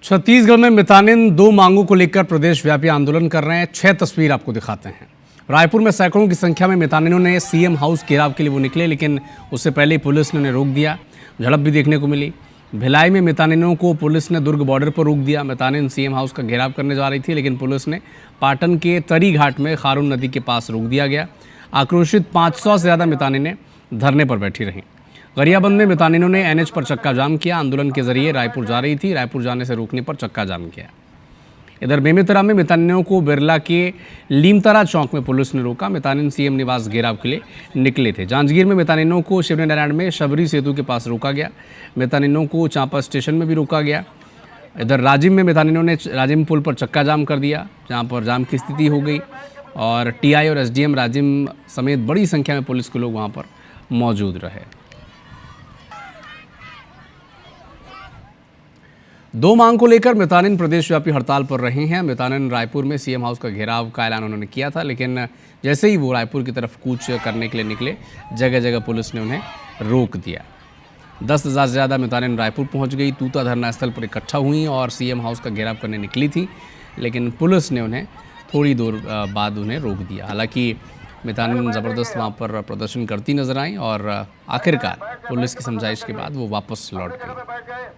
छत्तीसगढ़ में मितानिन 2 मांगों को लेकर प्रदेश व्यापी आंदोलन कर रहे हैं। 6 तस्वीर आपको दिखाते हैं। रायपुर में सैकड़ों की संख्या में मितानिनों ने सीएम हाउस घेराव के लिए वो निकले, लेकिन उससे पहले पुलिस ने उन्हें रोक दिया। झड़प भी देखने को मिली। भिलाई में मितानिनों को पुलिस ने दुर्ग बॉर्डर पर रोक दिया। मितानिन सीएम हाउस का घेराव करने जा रही थी, लेकिन पुलिस ने पाटन के तरी घाट में खारून नदी के पास रोक दिया गया। आक्रोशित 500 से ज़्यादा मितानिनें धरने पर बैठी रहीं। गरियाबंद में मितानिनों ने NH पर चक्का जाम किया। आंदोलन के जरिए रायपुर जा रही थी, रायपुर जाने से रोकने पर चक्का जाम किया। इधर बेमेतरा में मितानिनों को बिरला के लीमतरा चौक में पुलिस ने रोका। मितानिन सीएम निवास घेराव के लिए निकले थे। जांजगीर में मितानिनों को शिवनारायण में शबरी सेतु के पास रोका गया। मितानिनों को चांपा स्टेशन में भी रोका गया। इधर राजिम में मितानिनों ने राजिम पुल पर चक्का जाम कर दिया, जहां पर जाम की स्थिति हो गई और TI और SDM राजिम समेत बड़ी संख्या में पुलिस के लोग वहाँ पर मौजूद रहे। 2 मांग को लेकर मितानिन प्रदेशव्यापी हड़ताल पर रहे हैं। मितानिन रायपुर में सीएम हाउस का घेराव का ऐलान उन्होंने किया था, लेकिन जैसे ही वो रायपुर की तरफ कूच करने के लिए निकले, जगह जगह पुलिस ने उन्हें रोक दिया। 10,000 से ज़्यादा मितानिन रायपुर पहुंच गई, तूता धरना स्थल पर इकट्ठा हुई और सीएम हाउस का घेराव करने निकली थी, लेकिन पुलिस ने उन्हें थोड़ी देर बाद उन्हें रोक दिया। हालांकि मितानिन ज़बरदस्त वहाँ पर प्रदर्शन करती नजर आई और आखिरकार पुलिस की समझाइश के बाद वो वापस लौट गई।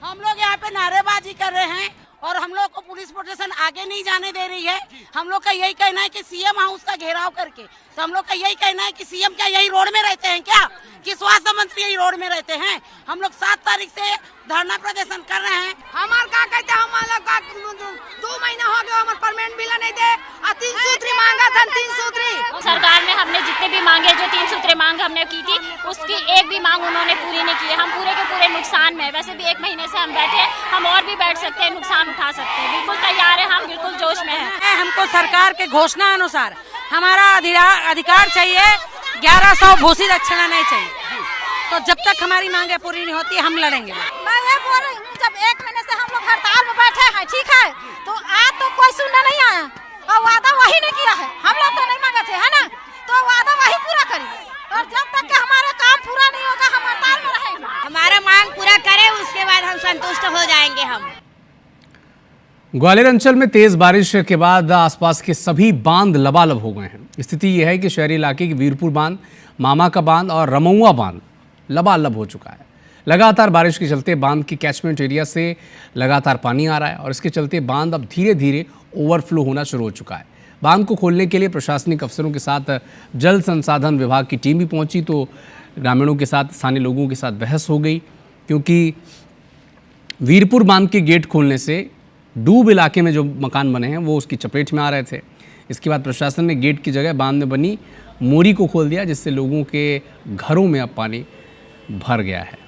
हम लोग यहाँ पे नारेबाजी कर रहे हैं और हम लोग को पुलिस प्रोटेक्शन आगे नहीं जाने दे रही है। हम लोग का यही कहना है कि सीएम हाउस का घेराव करके, तो हम लोग का यही कहना है कि सीएम क्या यही रोड में रहते हैं क्या, कि स्वास्थ्य मंत्री यही रोड में रहते हैं? हम लोग 7 तारीख से धरना प्रदर्शन कर रहे हैं। हमारे का कहते हैं, हम लोग का 2 महीना हो गया हमारे परमानेंट बिल नहीं दे, 3 सूत्री मांगा था, 3 सूत्री। सरकार ने हमने जितने भी मांगे, जो 3 सूत्री मांग हमने की थी, उसकी एक भी मांग उन्होंने पूरी नहीं की है। हम पूरे के पूरे नुकसान में, वैसे भी 1 महीने से हम बैठे हैं, हम और भी बैठ सकते हैं, नुकसान उठा सकते हैं। बिल्कुल तैयार है, हम बिल्कुल जोश में हैं। हमको सरकार के घोषणा अनुसार हमारा अधिकार चाहिए, 1100 भूसी दक्षिणा नहीं चाहिए। तो जब तक हमारी मांगे पूरी नहीं होती हम लड़ेंगे। मैं ये बोल रही हूँ, जब 1 महीने से हम लोग हड़ताल में बैठे हैं, ठीक है, तो आज तो कोई सुनने नहीं आया और वादा वही नहीं किया है। हम लोग तो नहीं मांगे थे, है ना, तो वादा वही पूरा करेंगे और जब तक कि हमारा काम पूरा नहीं होगा हम हड़ताल में रहेंगे। हमारा मांग पूरा करें, उसके बाद हम संतुष्ट हो जाएंगे। हम ग्वालियर अंचल में तेज बारिश के बाद आसपास के सभी बांध लबालब हो गए हैं। स्थिति यह है कि शहरी इलाके के वीरपुर बांध, मामा का बांध और रमौआ बांध लबालब हो चुका है। लगातार बारिश के चलते बांध के कैचमेंट एरिया से लगातार पानी आ रहा है और इसके चलते बांध अब धीरे धीरे ओवरफ्लो होना शुरू हो चुका है। बांध को खोलने के लिए प्रशासनिक अफसरों के साथ जल संसाधन विभाग की टीम भी पहुंची, तो ग्रामीणों के साथ, स्थानीय लोगों के साथ बहस हो गई, क्योंकि वीरपुर बांध के गेट खोलने से डूब इलाके में जो मकान बने हैं वो उसकी चपेट में आ रहे थे। इसके बाद प्रशासन ने गेट की जगह बांध में बनी मोरी को खोल दिया, जिससे लोगों के घरों में अब पानी भर गया है।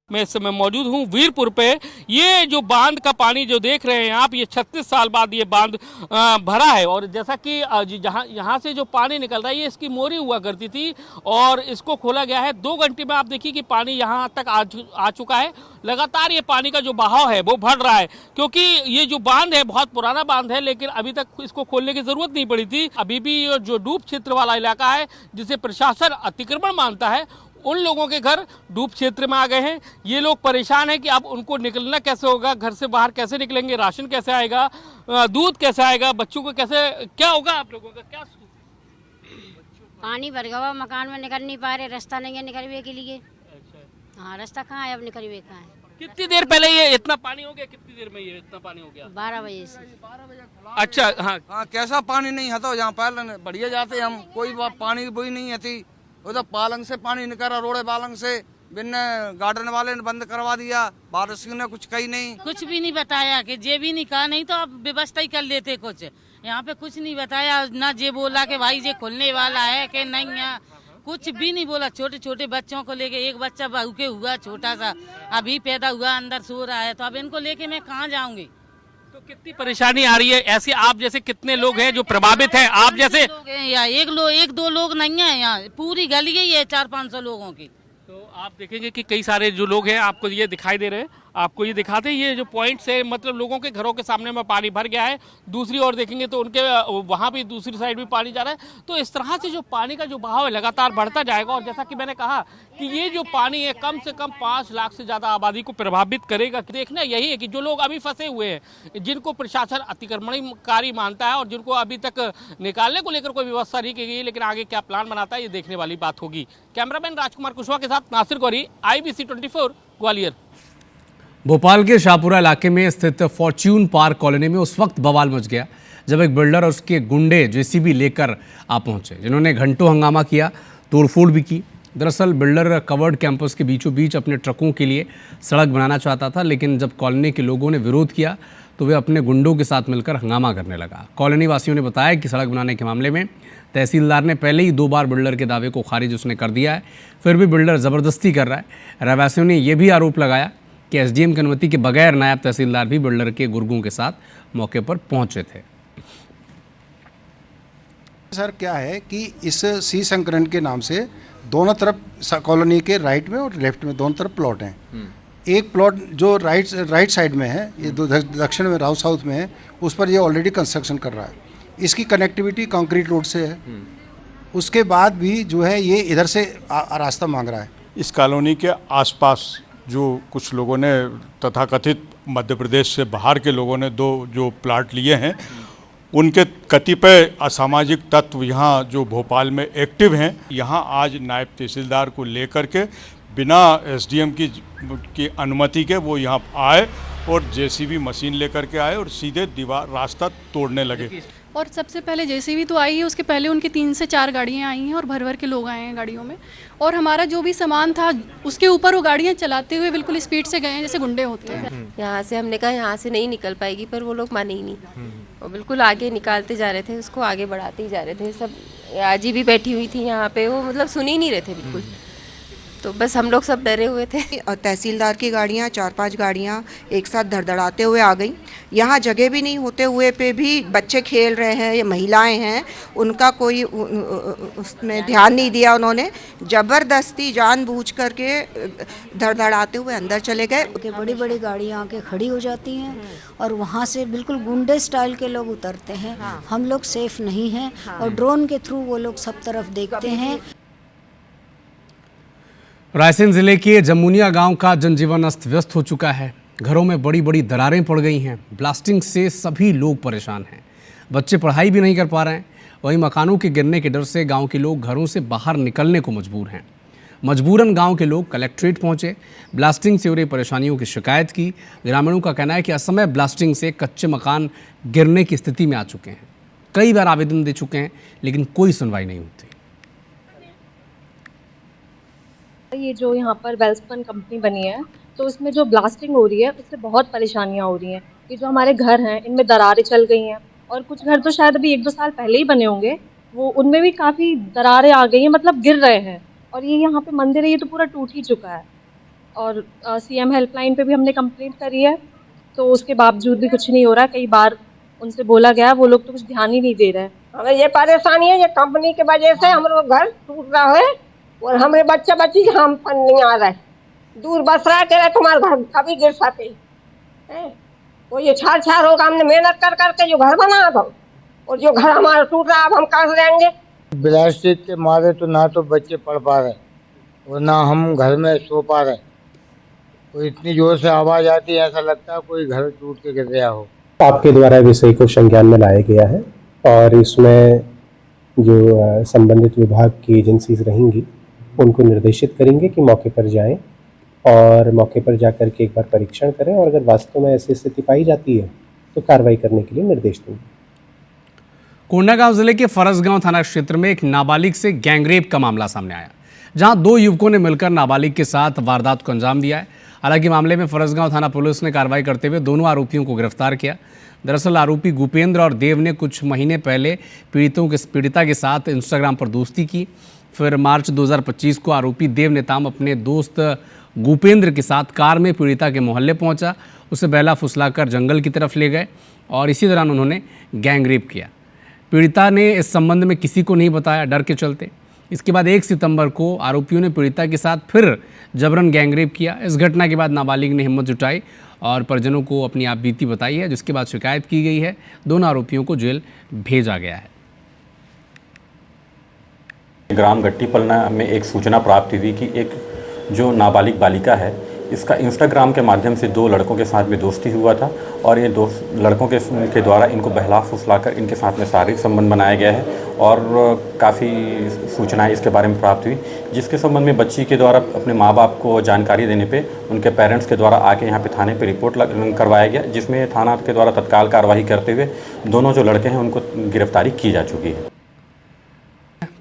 मैं इस समय मौजूद हूँ वीरपुर पे। ये जो बांध का पानी जो देख रहे हैं आप, ये 36 साल बाद ये बांध भरा है। और जैसा कि यहाँ से जो पानी निकल रहा है ये इसकी मोरी हुआ करती थी और इसको खोला गया है। 2 घंटे में आप देखिए कि पानी यहाँ तक आ चुका है। लगातार ये पानी का जो बहाव है वो बढ़ रहा है, क्योंकि ये जो बांध है बहुत पुराना बांध है, लेकिन अभी तक इसको खोलने की जरूरत नहीं पड़ी थी। अभी भी जो डूब क्षेत्र वाला इलाका है जिसे प्रशासन अतिक्रमण मानता है, उन लोगों के घर डूब क्षेत्र में आ गए हैं। ये लोग परेशान हैं कि अब उनको निकलना कैसे होगा, घर से बाहर कैसे निकलेंगे, राशन कैसे आएगा, दूध कैसे आएगा, बच्चों को कैसे, क्या होगा आप लोगों का क्या? पानी भर गया, मकान में निकल नहीं पा रहे, रास्ता नहीं है निकलने के लिए। हाँ, रास्ता कहाँ है, अब निकलने कहाँ है? कितनी देर पहले ये इतना पानी हो गया? कितनी देर में ये इतना पानी हो गया? 12 बजे से। अच्छा, हाँ हाँ, कैसा पानी नहीं है तो यहाँ पालन बढ़िया जाते हम, कोई पानी बोई नहीं है। उधर पालंग से पानी निकल रहा, रोड़े पालंग से, बिन गार्डन वाले ने बंद करवा दिया, बारिश ने कुछ कही नहीं, कुछ भी नहीं बताया कि जे भी नहीं कहा, नहीं तो आप व्यवस्था ही कर लेते। कुछ यहाँ पे कुछ नहीं बताया, ना जे बोला कि भाई ये खुलने वाला है कि नहीं है, कुछ भी नहीं बोला। छोटे छोटे बच्चों को लेके, एक बच्चा बहू के हुआ छोटा सा, अभी पैदा हुआ, अंदर सो रहा है, तो अब इनको लेके मैं कहाँ जाऊंगी? तो कितनी परेशानी आ रही है? ऐसे आप जैसे कितने लोग हैं जो प्रभावित हैं? आप जैसे एक दो लोग नहीं है यहाँ, पूरी गली ही है 400-500 लोगों की। तो आप देखेंगे कि कई सारे जो लोग हैं, आपको ये दिखाई दे रहे हैं, आपको ये दिखाते हैं, ये जो पॉइंट्स है, मतलब लोगों के घरों के सामने में पानी भर गया है। दूसरी ओर देखेंगे तो उनके वहाँ भी दूसरी साइड भी पानी जा रहा है। तो इस तरह से जो पानी का जो बहाव है लगातार बढ़ता जाएगा। और जैसा कि मैंने कहा कि ये जो पानी है कम से कम 5 लाख से ज़्यादा आबादी को प्रभावित करेगा। देखना यही है कि जो लोग अभी फंसे हुए हैं, जिनको प्रशासन अतिक्रमणकारी मानता है और जिनको अभी तक निकालने को लेकर कोई व्यवस्था नहीं की गई, लेकिन आगे क्या प्लान बनाता है ये देखने वाली बात होगी। कैमरामैन राजकुमार कुशवाहा के साथ नासिर गौरी, IBC 24 ग्वालियर। भोपाल के शाहपुरा इलाके में स्थित फॉर्च्यून पार्क कॉलोनी में उस वक्त बवाल मच गया जब एक बिल्डर और उसके गुंडे JCB लेकर आ पहुंचे, जिन्होंने घंटों हंगामा किया, तोड़फोड़ भी की। दरअसल बिल्डर कवर्ड कैंपस के बीचों बीच अपने ट्रकों के लिए सड़क बनाना चाहता था, लेकिन जब कॉलोनी के लोगों ने विरोध किया तो वे अपने गुंडों के साथ मिलकर हंगामा करने लगा। कॉलोनी वासियों ने बताया कि सड़क बनाने के मामले में तहसीलदार ने पहले ही 2 बार बिल्डर के दावे को खारिज उसने कर दिया है, फिर भी बिल्डर ज़बरदस्ती कर रहा है। रहवासियों ने यह भी आरोप लगाया कि SDM की अनुमति के बगैर नायब तहसीलदार भी बिल्डर के गुर्गों के साथ मौके पर पहुंचे थे। सर क्या है कि इस सी संकरण के नाम से दोनों तरफ कॉलोनी के राइट में और लेफ्ट में दोनों तरफ प्लॉट हैं। एक प्लॉट जो राइट साइड में है, ये दक्षिण में साउथ में है, उस पर ये ऑलरेडी कंस्ट्रक्शन कर रहा है। इसकी कनेक्टिविटी कंक्रीट रोड से है। उसके बाद भी जो है ये इधर से रास्ता मांग रहा है। इस कॉलोनी के आसपास जो कुछ लोगों ने तथाकथित मध्य प्रदेश से बाहर के लोगों ने 2 जो प्लाट लिए हैं, उनके कतिपय असामाजिक तत्व यहाँ जो भोपाल में एक्टिव हैं, यहाँ आज नायब तहसीलदार को लेकर के बिना SDM की अनुमति के वो यहाँ आए और JCB मशीन लेकर के आए और सीधे दीवार रास्ता तोड़ने लगे। और सबसे पहले JCB तो आई है, उसके पहले उनकी 3 से 4 गाड़ियाँ आई हैं और भर भर के लोग आए हैं गाड़ियों में। और हमारा जो भी सामान था उसके ऊपर वो गाड़ियाँ चलाते हुए बिल्कुल स्पीड से गए हैं जैसे गुंडे होते हैं। यहाँ से हमने कहा यहाँ से नहीं निकल पाएगी, पर वो लोग माने ही नहीं और बिल्कुल आगे निकालते जा रहे थे, उसको आगे बढ़ाते ही जा रहे थे। सब आजी भी बैठी हुई थी यहाँ पे, वो मतलब सुन ही नहीं रहे थे बिल्कुल। तो बस हम लोग सब डरे हुए थे। और तहसीलदार की गाड़ियाँ 4-5 गाड़ियाँ एक साथ धड़धड़ाते हुए आ गई। यहाँ जगह भी नहीं होते हुए पे भी बच्चे खेल रहे हैं, ये महिलाएं हैं, उनका कोई उसमें ध्यान नहीं दिया। उन्होंने ज़बरदस्ती जानबूझ करके धड़धड़ाते हुए अंदर चले गए। बड़ी बड़ी गाड़ियाँ आके खड़ी हो जाती हैं और वहाँ से बिल्कुल गुंडे स्टाइल के लोग उतरते हैं। हम लोग सेफ नहीं हैं और ड्रोन के थ्रू वो लोग सब तरफ देखते हैं। रायसेन जिले के जमुनिया गांव का जनजीवन अस्त व्यस्त हो चुका है। घरों में बड़ी बड़ी दरारें पड़ गई हैं। ब्लास्टिंग से सभी लोग परेशान हैं। बच्चे पढ़ाई भी नहीं कर पा रहे हैं। वहीं मकानों के गिरने के डर से गांव के लोग घरों से बाहर निकलने को मजबूर हैं। मजबूरन गांव के लोग कलेक्ट्रेट पहुंचे, ब्लास्टिंग से हो रही परेशानियों की शिकायत की। ग्रामीणों का कहना है कि असमय ब्लास्टिंग से कच्चे मकान गिरने की स्थिति में आ चुके हैं। कई बार आवेदन दे चुके हैं लेकिन कोई सुनवाई नहीं होती। ये जो यहाँ पर वेल्सपन कंपनी बनी है, तो इसमें जो ब्लास्टिंग हो रही है उससे बहुत परेशानियाँ हो रही हैं। ये जो हमारे घर हैं इनमें दरारें चल गई हैं, और कुछ घर तो शायद अभी 1-2 साल पहले ही बने होंगे, वो उनमें भी काफ़ी दरारें आ गई हैं, मतलब गिर रहे हैं। और ये यहाँ पे मंदिर है, ये तो पूरा टूट ही चुका है। और CM हेल्पलाइन पे भी हमने कंप्लेंट करी है, तो उसके बावजूद भी कुछ नहीं हो रहा है। कई बार उनसे बोला गया, वो लोग तो कुछ ध्यान ही नहीं दे रहे हैं। हमें ये परेशानी है, ये कंपनी की वजह से हम लोग घर टूट रहा है और हमारे बच्चे बच्ची हम पन नहीं आ रहे, दूर बस रहा है, कह रहे तुम्हारे घर कभी गिर सके। वो ये छाड़ होगा, हमने मेहनत कर करके जो घर बना था, और जो घर हमारा टूट रहा, अब हम कैसे रहेंगे। ब्लास्टिक के मारे तो ना तो बच्चे पढ़ पा रहे और ना हम घर में सो पा रहे। तो इतनी जोर से आवाज़ आती है, ऐसा लगता है कोई घर टूट के गिर गया हो। आपके द्वारा विषय को संज्ञान में लाया गया है और इसमें जो संबंधित विभाग की एजेंसीज रहेंगी उनको निर्देशित करेंगे कि मौके पर जाएं और मौके पर जाकर के एक बार परीक्षण करें, और अगर वास्तव में ऐसी स्थिति पाई जाती है तो कार्रवाई करने के लिए निर्देश देंगे। कोंडागांव जिले के फरसगांव थाना क्षेत्र में एक नाबालिग से गैंगरेप का मामला सामने आया, जहां 2 युवकों ने मिलकर नाबालिग के साथ वारदात को अंजाम दिया है। हालांकि मामले में फरसगांव थाना पुलिस ने कार्रवाई करते हुए दोनों आरोपियों को गिरफ्तार किया। दरअसल आरोपी भूपेंद्र और देव ने कुछ महीने पहले पीड़िता के साथ इंस्टाग्राम पर दोस्ती की। फिर मार्च 2025 को आरोपी देव नेताम अपने दोस्त भूपेंद्र के साथ कार में पीड़िता के मोहल्ले पहुंचा, उसे बहला फुसलाकर जंगल की तरफ ले गए और इसी दौरान उन्होंने गैंगरेप किया। पीड़िता ने इस संबंध में किसी को नहीं बताया, डर के चलते। इसके बाद 1 सितंबर को आरोपियों ने पीड़िता के साथ फिर जबरन गैंगरेप किया। इस घटना के बाद नाबालिग ने हिम्मत जुटाई और परिजनों को अपनी आपबीती बताई है, जिसके बाद शिकायत की गई है। दोनों आरोपियों को जेल भेजा गया है। ग्राम गट्टीपलना में एक सूचना प्राप्त हुई कि एक जो नाबालिग बालिका है, इसका इंस्टाग्राम के माध्यम से 2 लड़कों के साथ में दोस्ती हुआ था और ये 2 लड़कों के द्वारा इनको बहला फुसलाकर इनके साथ में शारीरिक संबंध बनाया गया है और काफ़ी सूचनाएं इसके बारे में प्राप्त हुई, जिसके संबंध में बच्ची के द्वारा अपने माँ बाप को जानकारी देने पे उनके पेरेंट्स के द्वारा आके यहाँ पे थाने पे रिपोर्ट करवाया गया, जिसमें थाना के द्वारा तत्काल कार्रवाई करते हुए दोनों जो लड़के हैं उनको गिरफ्तारी की जा चुकी है।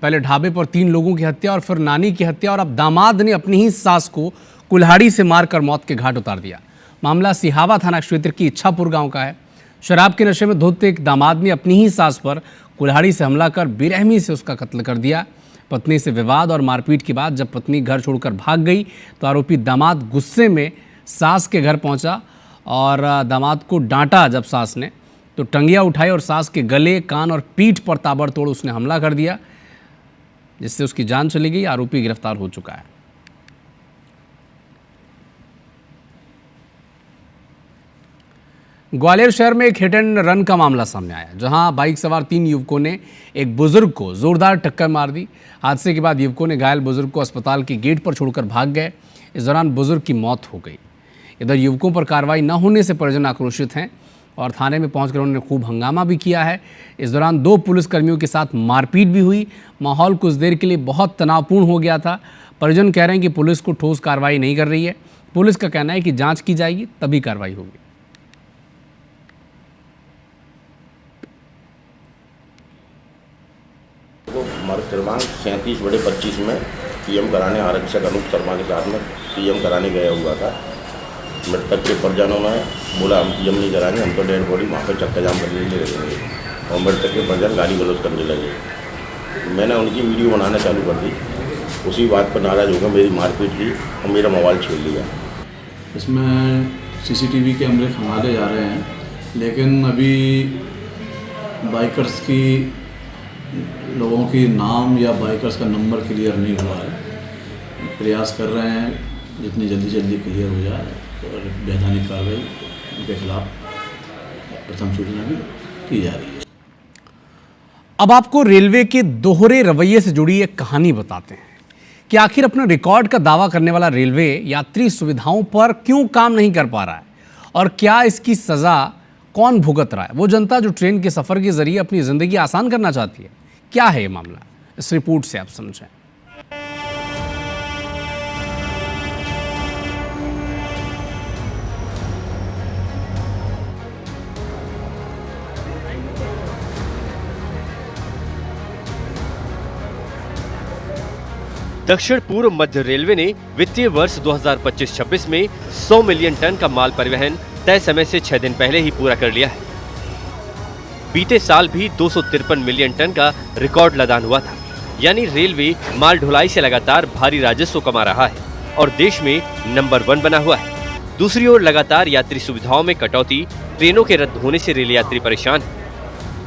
पहले ढाबे पर 3 लोगों की हत्या और फिर नानी की हत्या, और अब दामाद ने अपनी ही सास को कुल्हाड़ी से मारकर मौत के घाट उतार दिया। मामला सिहावा थाना क्षेत्र की इच्छापुर गांव का है। शराब के नशे में धुत एक दामाद ने अपनी ही सास पर कुल्हाड़ी से हमला कर बेरहमी से उसका कत्ल कर दिया। पत्नी से विवाद और मारपीट के बाद जब पत्नी घर छोड़कर भाग गई तो आरोपी दामाद गुस्से में सास के घर पहुंचा और दामाद को डांटा। जब सास ने तो टंगिया उठाई और सास के गले, कान और पीठ पर ताबड़तोड़ उसने हमला कर दिया, जिससे उसकी जान चली गई। आरोपी गिरफ्तार हो चुका है। ग्वालियर शहर में एक हिट एंड रन का मामला सामने आया, जहां बाइक सवार 3 युवकों ने एक बुजुर्ग को जोरदार टक्कर मार दी। हादसे के बाद युवकों ने घायल बुजुर्ग को अस्पताल के गेट पर छोड़कर भाग गए। इस दौरान बुजुर्ग की मौत हो गई। इधर युवकों पर कार्रवाई न होने से परिजन आक्रोशित हैं और थाने में पहुंचकर उन्होंने खूब हंगामा भी किया है। इस दौरान 2 पुलिसकर्मियों के साथ मारपीट भी हुई। माहौल कुछ देर के लिए बहुत तनावपूर्ण हो गया था। परिजन कह रहे हैं कि पुलिस को ठोस कार्रवाई नहीं कर रही है। पुलिस का कहना है कि जांच की जाएगी तभी कार्रवाई होगी। हमारे क्रमांक 37/25 में पीएम कराने आरक्षक अनूप शर्मा के साथ में पीएम कराने गया हुआ था। मृतक के परिजनों ने बोला हम पीएम नहीं कराएंगे, हम तो डेड बॉडी वहाँ पर चक्का जाम करने ले रहेंगे, और मृतक के परिजन गाली गलौज करने लगे। मैंने उनकी वीडियो बनाना चालू कर दी। उसी बात पर नाराज़ होकर मेरी मारपीट की और मेरा मोबाइल छीन लिया। इसमें CCTV कैमरे खंगाले जा रहे हैं, लेकिन अभी बाइकर्स की लोगों की नाम या बाइकर्स का नंबर क्लियर नहीं हुआ है। प्रयास कर रहे हैं जितनी जल्दी क्लियर हो जाए और वैधानिक कार्रवाई उनके खिलाफ प्रथम सूचना भी की जा रही है। अब आपको रेलवे के दोहरे रवैये से जुड़ी एक कहानी बताते हैं कि आखिर अपने रिकॉर्ड का दावा करने वाला रेलवे यात्री सुविधाओं पर क्यों काम नहीं कर पा रहा है और क्या इसकी सज़ा कौन भुगत रहा है। वो जनता जो ट्रेन के सफ़र के जरिए अपनी ज़िंदगी आसान करना चाहती है। क्या है ये मामला, इस रिपोर्ट से आप समझें। दक्षिण पूर्व मध्य रेलवे ने वित्तीय वर्ष 2025-26 में 100 मिलियन टन का माल परिवहन तय समय से 6 दिन पहले ही पूरा कर लिया है। बीते साल भी 253 मिलियन टन का रिकॉर्ड लदान हुआ था। यानी रेलवे माल ढुलाई से लगातार भारी राजस्व कमा रहा है और देश में नंबर 1 बना हुआ है। दूसरी ओर लगातार यात्री सुविधाओं में कटौती, ट्रेनों के रद्द होने से रेल यात्री परेशान है।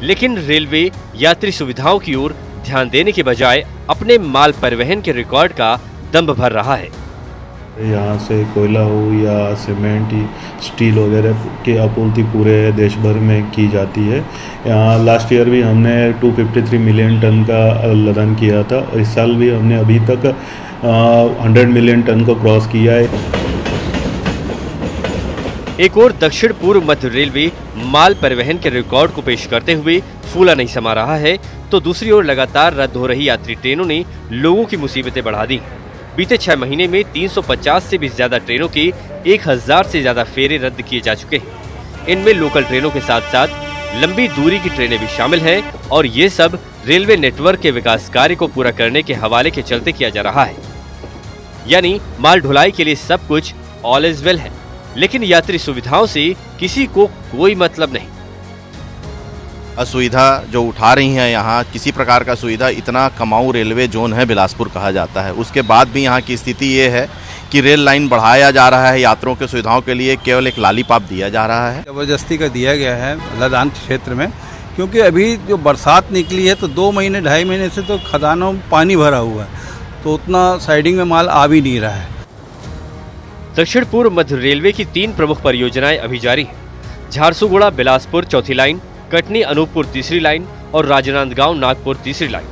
लेकिन रेलवे यात्री सुविधाओं की ओर ध्यान देने के बजाय अपने माल परिवहन के रिकॉर्ड का दंभ भर रहा है। यहाँ से कोयला हो या सीमेंट, स्टील वगैरह की आपूर्ति पूरे देश भर में की जाती है। यहाँ लास्ट ईयर भी हमने 253 मिलियन टन का लदान किया था और इस साल भी हमने अभी तक 100 मिलियन टन को क्रॉस किया है। एक और दक्षिण पूर्व मध्य रेलवे माल परिवहन के रिकॉर्ड को पेश करते हुए फूला नहीं समा रहा है, तो दूसरी ओर लगातार रद्द हो रही यात्री ट्रेनों ने लोगों की मुसीबतें बढ़ा दी। बीते 6 महीने में 350 से भी ज्यादा ट्रेनों के 1000 से ज्यादा फेरे रद्द किए जा चुके हैं। इनमें लोकल ट्रेनों के साथ साथ लंबी दूरी की ट्रेनें भी शामिल हैं और ये सब रेलवे नेटवर्क के विकास कार्य को पूरा करने के हवाले के चलते किया जा रहा है। यानी माल ढुलाई के लिए सब कुछ ऑल इज वेल है, लेकिन यात्री सुविधाओं से किसी को कोई मतलब नहीं। असुविधा जो उठा रही हैं यहाँ, किसी प्रकार का सुविधा, इतना कमाऊ रेलवे जोन है बिलासपुर कहा जाता है, उसके बाद भी यहाँ की स्थिति ये है कि रेल लाइन बढ़ाया जा रहा है, यात्रियों के सुविधाओं के लिए केवल एक लालीपाप दिया जा रहा है। जबरदस्ती का दिया गया है लदान क्षेत्र में, क्योंकि अभी जो बरसात निकली है तो 2 महीने 2.5 महीने से तो खदानों में पानी भरा हुआ है, तो उतना साइडिंग में माल आ भी नहीं रहा है। दक्षिण पूर्व मध्य रेलवे की 3 प्रमुख परियोजनाएं अभी जारी हैं। झारसुगुड़ा बिलासपुर चौथी लाइन, कटनी अनूपपुर तीसरी लाइन और राजनांदगांव नागपुर तीसरी लाइन।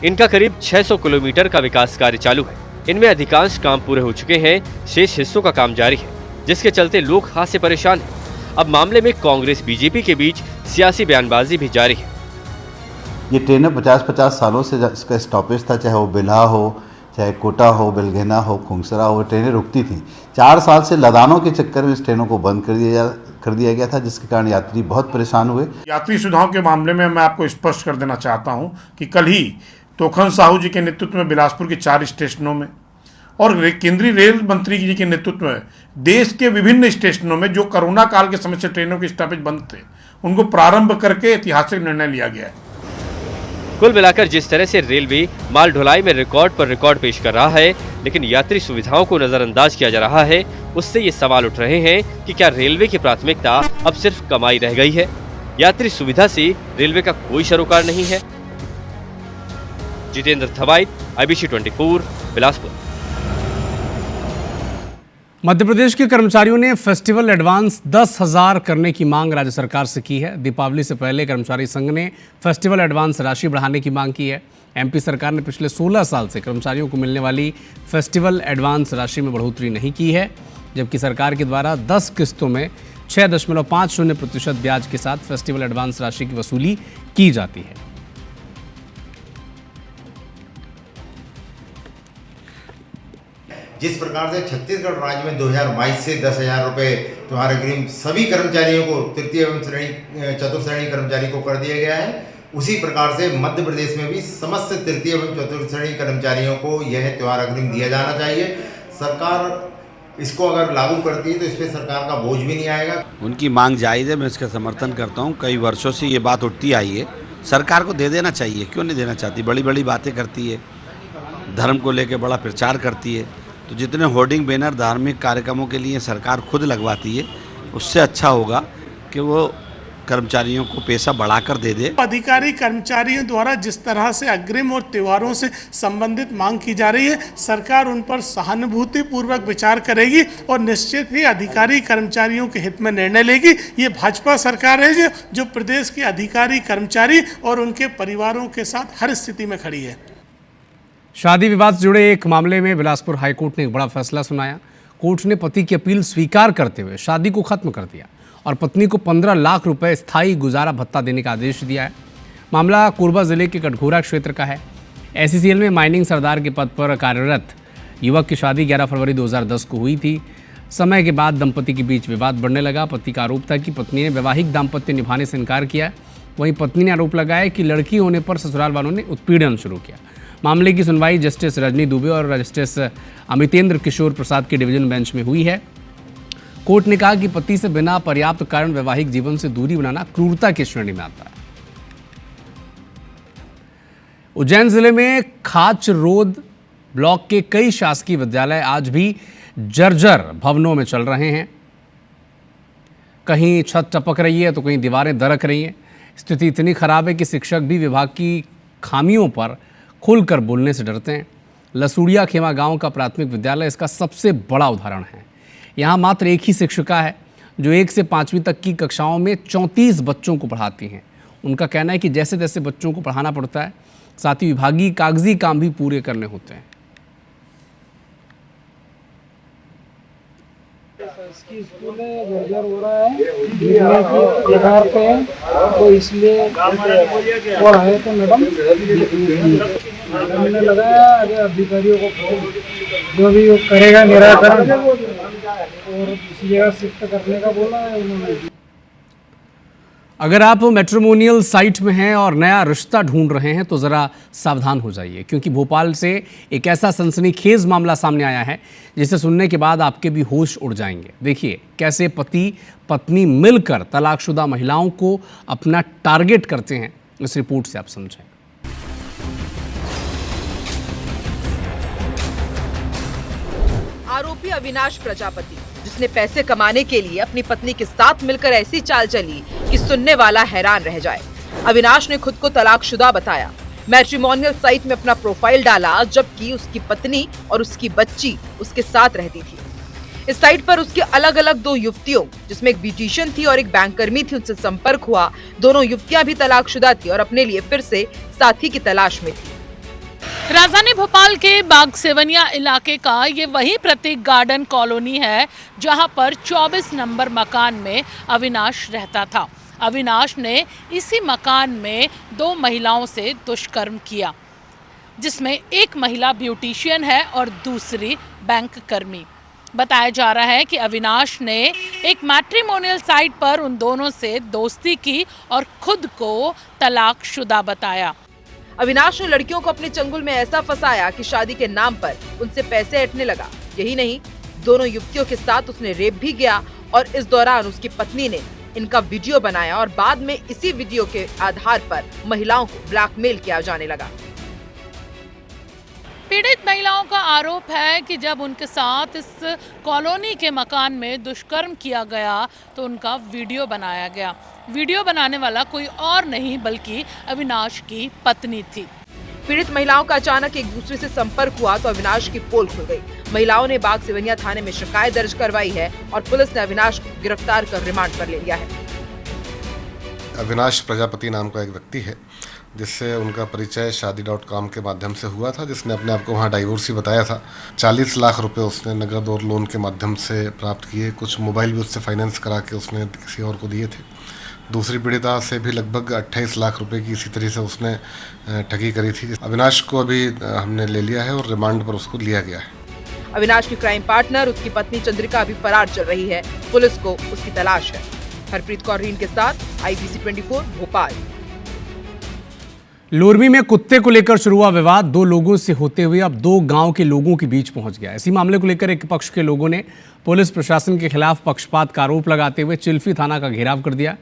इनका करीब 600 किलोमीटर का विकास कार्य चालू है। इनमें अधिकांश काम पूरे हो चुके हैं, शेष हिस्सों का काम जारी है, जिसके चलते लोग खासे परेशान हैं। अब मामले में कांग्रेस बीजेपी के बीच सियासी बयानबाजी भी जारी है। ये ट्रेनें 50-50 सालों से इसका स्टॉपेज था, चाहे वो बिल्हा हो, चाहे कोटा हो, बेलगेना हो, खुंगसरा हो, ट्रेनें रुकती थी। 4 साल से लदानों के चक्कर में इस ट्रेनों को बंद कर दिया गया था, जिसके कारण यात्री बहुत परेशान हुए। यात्री सुविधाओं के मामले में मैं आपको स्पष्ट कर देना चाहता हूं कि कल ही तोखन साहू जी के नेतृत्व में बिलासपुर के 4 स्टेशनों में और केंद्रीय रेल मंत्री जी के नेतृत्व में देश के विभिन्न स्टेशनों में जो कोरोना काल के समय से ट्रेनों के स्टॉपेज बंद थे, उनको प्रारंभ करके ऐतिहासिक निर्णय लिया गया है। कुल मिलाकर जिस तरह से रेलवे माल ढुलाई में रिकॉर्ड पर रिकॉर्ड पेश कर रहा है, लेकिन यात्री सुविधाओं को नजरअंदाज किया जा रहा है, उससे ये सवाल उठ रहे हैं कि क्या रेलवे की प्राथमिकता अब सिर्फ कमाई रह गई है? यात्री सुविधा से रेलवे का कोई सरोकार नहीं है। जितेंद्र थवाइट, IBC 24, बिलासपुर। मध्य प्रदेश के कर्मचारियों ने फेस्टिवल एडवांस 10,000 करने की मांग राज्य सरकार से की है। दीपावली से पहले कर्मचारी संघ ने फेस्टिवल एडवांस राशि बढ़ाने की मांग की है। MP सरकार ने पिछले 16 साल से कर्मचारियों को मिलने वाली फेस्टिवल एडवांस राशि में बढ़ोतरी नहीं की है, जबकि सरकार के द्वारा 10 किस्तों में 6.50% ब्याज के साथ फेस्टिवल एडवांस राशि की वसूली की जाती है। जिस प्रकार से छत्तीसगढ़ राज्य में 2022 से 10,000 रुपये त्योहार अग्रिम सभी कर्मचारियों को, तृतीय एवं चतुर्थ श्रेणी कर्मचारी को कर दिया गया है, उसी प्रकार से मध्य प्रदेश में भी समस्त तृतीय एवं चतुर्थ श्रेणी कर्मचारियों को यह त्योहार अग्रिम दिया जाना चाहिए। सरकार इसको अगर लागू करती है तो इस पर सरकार का बोझ भी नहीं आएगा। उनकी मांग जायज़ है, मैं इसका समर्थन करता हूँ। कई वर्षों से ये बात उठती आई है, सरकार को दे देना चाहिए। क्यों नहीं देना चाहती? बड़ी बड़ी बातें करती है, धर्म को लेकर बड़ा प्रचार करती है, तो जितने होर्डिंग बैनर धार्मिक कार्यक्रमों के लिए सरकार खुद लगवाती है, उससे अच्छा होगा कि वो कर्मचारियों को पैसा बढ़ाकर दे दे। अधिकारी कर्मचारियों द्वारा जिस तरह से अग्रिम और त्योहारों से संबंधित मांग की जा रही है, सरकार उन पर सहानुभूति पूर्वक विचार करेगी और निश्चित ही अधिकारी कर्मचारियों के हित में निर्णय लेगी। ये भाजपा सरकार है जो प्रदेश के अधिकारी कर्मचारी और उनके परिवारों के साथ हर स्थिति में खड़ी है। शादी विवाद से जुड़े एक मामले में बिलासपुर हाईकोर्ट ने एक बड़ा फैसला सुनाया। कोर्ट ने पति की अपील स्वीकार करते हुए शादी को खत्म कर दिया और पत्नी को 15 लाख रुपए स्थायी गुजारा भत्ता देने का आदेश दिया है। मामला कोरबा जिले के कटघोरा क्षेत्र का है। SCCL में माइनिंग सरदार के पद पर कार्यरत युवक की शादी 11 फरवरी 2010 को हुई थी। समय के बाद दंपति के बीच विवाद बढ़ने लगा। पति का आरोप था कि पत्नी ने वैवाहिक दाम्पत्य निभाने से इनकार किया। वहीं पत्नी ने आरोप लगाया कि लड़की होने पर ससुराल वालों ने उत्पीड़न शुरू किया। मामले की सुनवाई जस्टिस रजनी दुबे और जस्टिस अमितेंद्र किशोर प्रसाद की डिवीजन बेंच में हुई है। कोर्ट ने कहा कि पति से बिना पर्याप्त कारण वैवाहिक जीवन से दूरी बनाना क्रूरता की श्रेणी में आता है। उज्जैन जिले में खाच रोड ब्लॉक के कई शासकीय विद्यालय आज भी जर्जर भवनों में चल रहे हैं। कहीं छत टपक रही है तो कहीं दीवारें दरक रही हैं। स्थिति इतनी खराब है कि शिक्षक भी विभाग की खामियों पर खुलकर बोलने से डरते हैं। लसूड़िया खेमा गांव का प्राथमिक विद्यालय इसका सबसे बड़ा उदाहरण है। यहाँ मात्र एक ही शिक्षिका है जो 1 से 5वीं तक की कक्षाओं में 34 बच्चों को पढ़ाती हैं। उनका कहना है कि जैसे तैसे बच्चों को पढ़ाना पड़ता है, साथ ही विभागीय कागजी काम भी पूरे करने होते हैं। इसकी स्कूल जर्जर हो रहा है, गिरने की कगार पे है, तो इसलिए और है तो मैडम मैंने लगाया आगे अधिकारियों को जो भी करेगा निराकरण और इसी जगह शिफ्ट करने का बोला है उन्होंने। अगर आप मैट्रिमोनियल साइट में हैं और नया रिश्ता ढूंढ रहे हैं तो ज़रा सावधान हो जाइए, क्योंकि भोपाल से एक ऐसा सनसनीखेज मामला सामने आया है जिसे सुनने के बाद आपके भी होश उड़ जाएंगे। देखिए कैसे पति पत्नी मिलकर तलाकशुदा महिलाओं को अपना टारगेट करते हैं। इस रिपोर्ट से आप समझें। आरोपी अविनाश प्रजापति, जिसने पैसे कमाने के लिए अपनी पत्नी के साथ मिलकर ऐसी चाल चली कि सुनने वाला हैरान रह जाए। अविनाश ने खुद को तलाकशुदा बताया, मैट्रिमोनियल साइट में अपना प्रोफाइल डाला, जबकि उसकी पत्नी और उसकी बच्ची उसके साथ रहती थी। इस साइट पर उसके अलग अलग 2 युवतियों, जिसमें एक ब्यूटिशियन थी और एक बैंक कर्मी थी, उनसे संपर्क हुआ। दोनों युवतियां भी तलाकशुदा थी और अपने लिए फिर से साथी की तलाश में थी। राजधानी भोपाल के बाग सेवनिया इलाके का ये वही प्रतीक गार्डन कॉलोनी है जहां पर 24 नंबर मकान में अविनाश रहता था। अविनाश ने इसी मकान में 2 महिलाओं से दुष्कर्म किया, जिसमें एक महिला ब्यूटिशियन है और दूसरी बैंक कर्मी। बताया जा रहा है कि अविनाश ने एक मैट्रिमोनियल साइट पर उन दोनों से दोस्ती की और खुद को तलाकशुदा बताया। अविनाश ने लड़कियों को अपने चंगुल में ऐसा फंसाया कि शादी के नाम पर उनसे पैसे ऐंठने लगा। यही नहीं, दोनों युवतियों के साथ उसने रेप भी किया और इस दौरान उसकी पत्नी ने इनका वीडियो बनाया और बाद में इसी वीडियो के आधार पर महिलाओं को ब्लैकमेल किया जाने लगा। पीड़ित महिलाओं का आरोप है कि जब उनके साथ इस कॉलोनी के मकान में दुष्कर्म किया गया तो उनका वीडियो बनाया गया। वीडियो बनाने वाला कोई और नहीं बल्कि अविनाश की पत्नी थी। पीड़ित महिलाओं का अचानक एक दूसरे से संपर्क हुआ तो अविनाश की पोल खुल गई। महिलाओं ने बाग सेवनिया थाने में शिकायत दर्ज करवाई है और पुलिस ने अविनाश को गिरफ्तार कर रिमांड पर ले लिया है। अविनाश प्रजापति नाम का एक व्यक्ति है जिससे उनका परिचय शादी.com के माध्यम से हुआ था, जिसने अपने आप को वहाँ डाइवोर्सी बताया था। 40 लाख रुपए उसने नगद और लोन के माध्यम से प्राप्त किए। कुछ मोबाइल भी उससे फाइनेंस करा के उसने किसी और को दिए थे। दूसरी पीड़िता से भी लगभग 28 लाख रुपए की इसी तरह से उसने ठगी करी थी। अविनाश को अभी हमने ले लिया है और रिमांड पर उसको लिया गया है। अविनाश की क्राइम पार्टनर उसकी पत्नी चंद्रिका अभी फरार चल रही है। पुलिस को उसकी तलाश है। हरप्रीत कौर रीन के साथ IBC 24 भोपाल। लोरमी में कुत्ते को लेकर शुरू हुआ विवाद 2 लोगों से होते हुए अब 2 गांव के लोगों के बीच पहुंच गया। इसी मामले को लेकर एक पक्ष के लोगों ने पुलिस प्रशासन के खिलाफ पक्षपात का आरोप लगाते हुए चिल्फी थाना का घेराव कर दिया।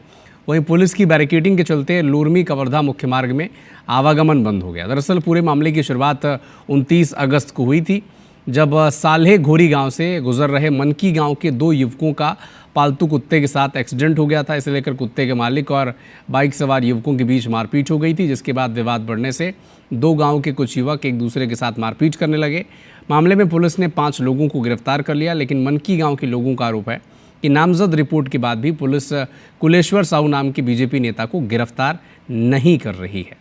वहीं पुलिस की बैरिकेडिंग के चलते लोरमी कवर्धा मुख्य मार्ग में आवागमन बंद हो गया। दरअसल पूरे मामले की शुरुआत 29 अगस्त को हुई थी, जब साल्हे घोरी गांव से गुजर रहे मनकी गांव के 2 युवकों का पालतू कुत्ते के साथ एक्सीडेंट हो गया था। इसे लेकर कुत्ते के मालिक और बाइक सवार युवकों के बीच मारपीट हो गई थी, जिसके बाद विवाद बढ़ने से 2 गांव के कुछ युवक एक दूसरे के साथ मारपीट करने लगे। मामले में पुलिस ने 5 लोगों को गिरफ्तार कर लिया, लेकिन मनकी गांव के लोगों का आरोप है कि नामजद रिपोर्ट के बाद भी पुलिस कुलेश्वर साहू नाम के बीजेपी नेता को गिरफ्तार नहीं कर रही है।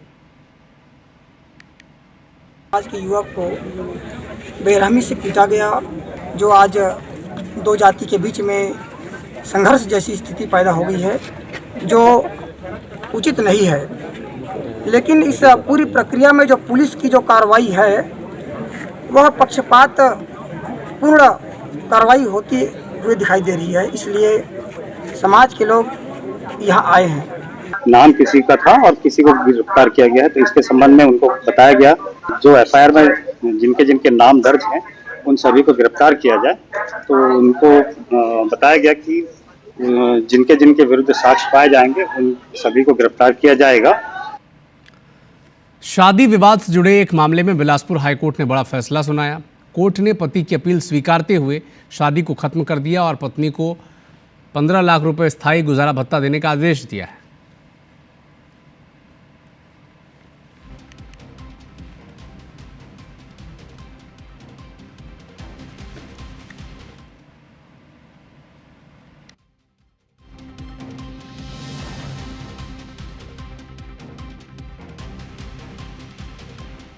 आज के युवक को बेरहमी से पीटा गया, जो आज 2 जाति के बीच में संघर्ष जैसी स्थिति पैदा हो गई है, जो उचित नहीं है। लेकिन इस पूरी प्रक्रिया में जो पुलिस की जो कार्रवाई है वह पक्षपात पूर्ण कार्रवाई होती हुई दिखाई दे रही है। इसलिए समाज के लोग यहाँ आए हैं। नाम किसी का था और किसी को गिरफ्तार किया गया है, तो इसके संबंध में उनको बताया गया जो एफआईआर में जिनके जिनके नाम दर्ज हैं उन सभी को गिरफ्तार किया जाए। तो उनको बताया गया कि जिनके जिनके विरुद्ध साक्ष्य पाए जाएंगे उन सभी को गिरफ्तार किया जाएगा। शादी विवाद से जुड़े एक मामले में बिलासपुर हाईकोर्ट ने बड़ा फैसला सुनाया। कोर्ट ने पति की अपील स्वीकारते हुए शादी को खत्म कर दिया और पत्नी को 15 लाख रुपए स्थायी गुजारा भत्ता देने का आदेश दिया है।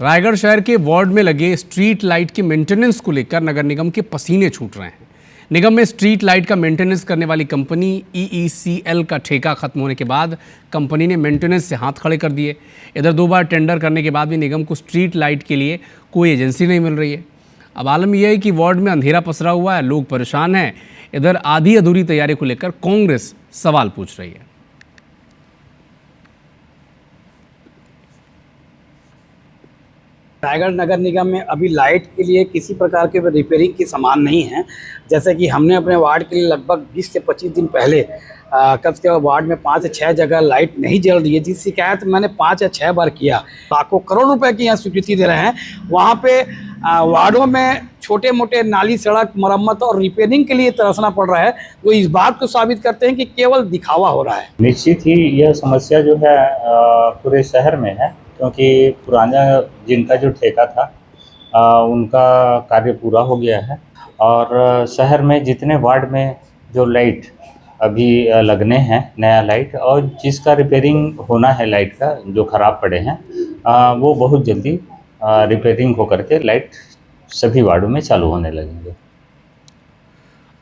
रायगढ़ शहर के वार्ड में लगे स्ट्रीट लाइट के मेंटेनेंस को लेकर नगर निगम के पसीने छूट रहे हैं। निगम में स्ट्रीट लाइट का मेंटेनेंस करने वाली कंपनी EECL का ठेका खत्म होने के बाद कंपनी ने मेंटेनेंस से हाथ खड़े कर दिए। इधर 2 बार टेंडर करने के बाद भी निगम को स्ट्रीट लाइट के लिए कोई एजेंसी नहीं मिल रही है। अब आलम यह है कि वार्ड में अंधेरा पसरा हुआ है, लोग परेशान हैं। इधर आधी अधूरी तैयारी को लेकर कांग्रेस सवाल पूछ रही है। रायगढ़ नगर निगम में अभी लाइट के लिए किसी प्रकार के रिपेयरिंग की सामान नहीं है। जैसे कि हमने अपने वार्ड के लिए लगभग 20 से 25 दिन पहले कब से वार्ड में 5 से 6 जगह लाइट नहीं जल रही है, जिस शिकायत मैंने 5 या 6 बार किया। लाखों करोड़ रुपए की यहाँ स्वीकृति दे रहे हैं, वहाँ पे वार्डों में छोटे मोटे नाली सड़क मरम्मत और रिपेयरिंग के लिए तरसना पड़ रहा है। वो इस बात को साबित करते हैं कि केवल दिखावा हो रहा है। निश्चित ही यह समस्या जो है पूरे शहर में है, क्योंकि पुराना जिनका जो ठेका था उनका कार्य पूरा हो गया है और शहर में जितने वार्ड में जो लाइट अभी लगने हैं नया लाइट और जिसका रिपेयरिंग होना है लाइट का जो ख़राब पड़े हैं वो बहुत जल्दी रिपेयरिंग होकर के लाइट सभी वार्डों में चालू होने लगेंगे।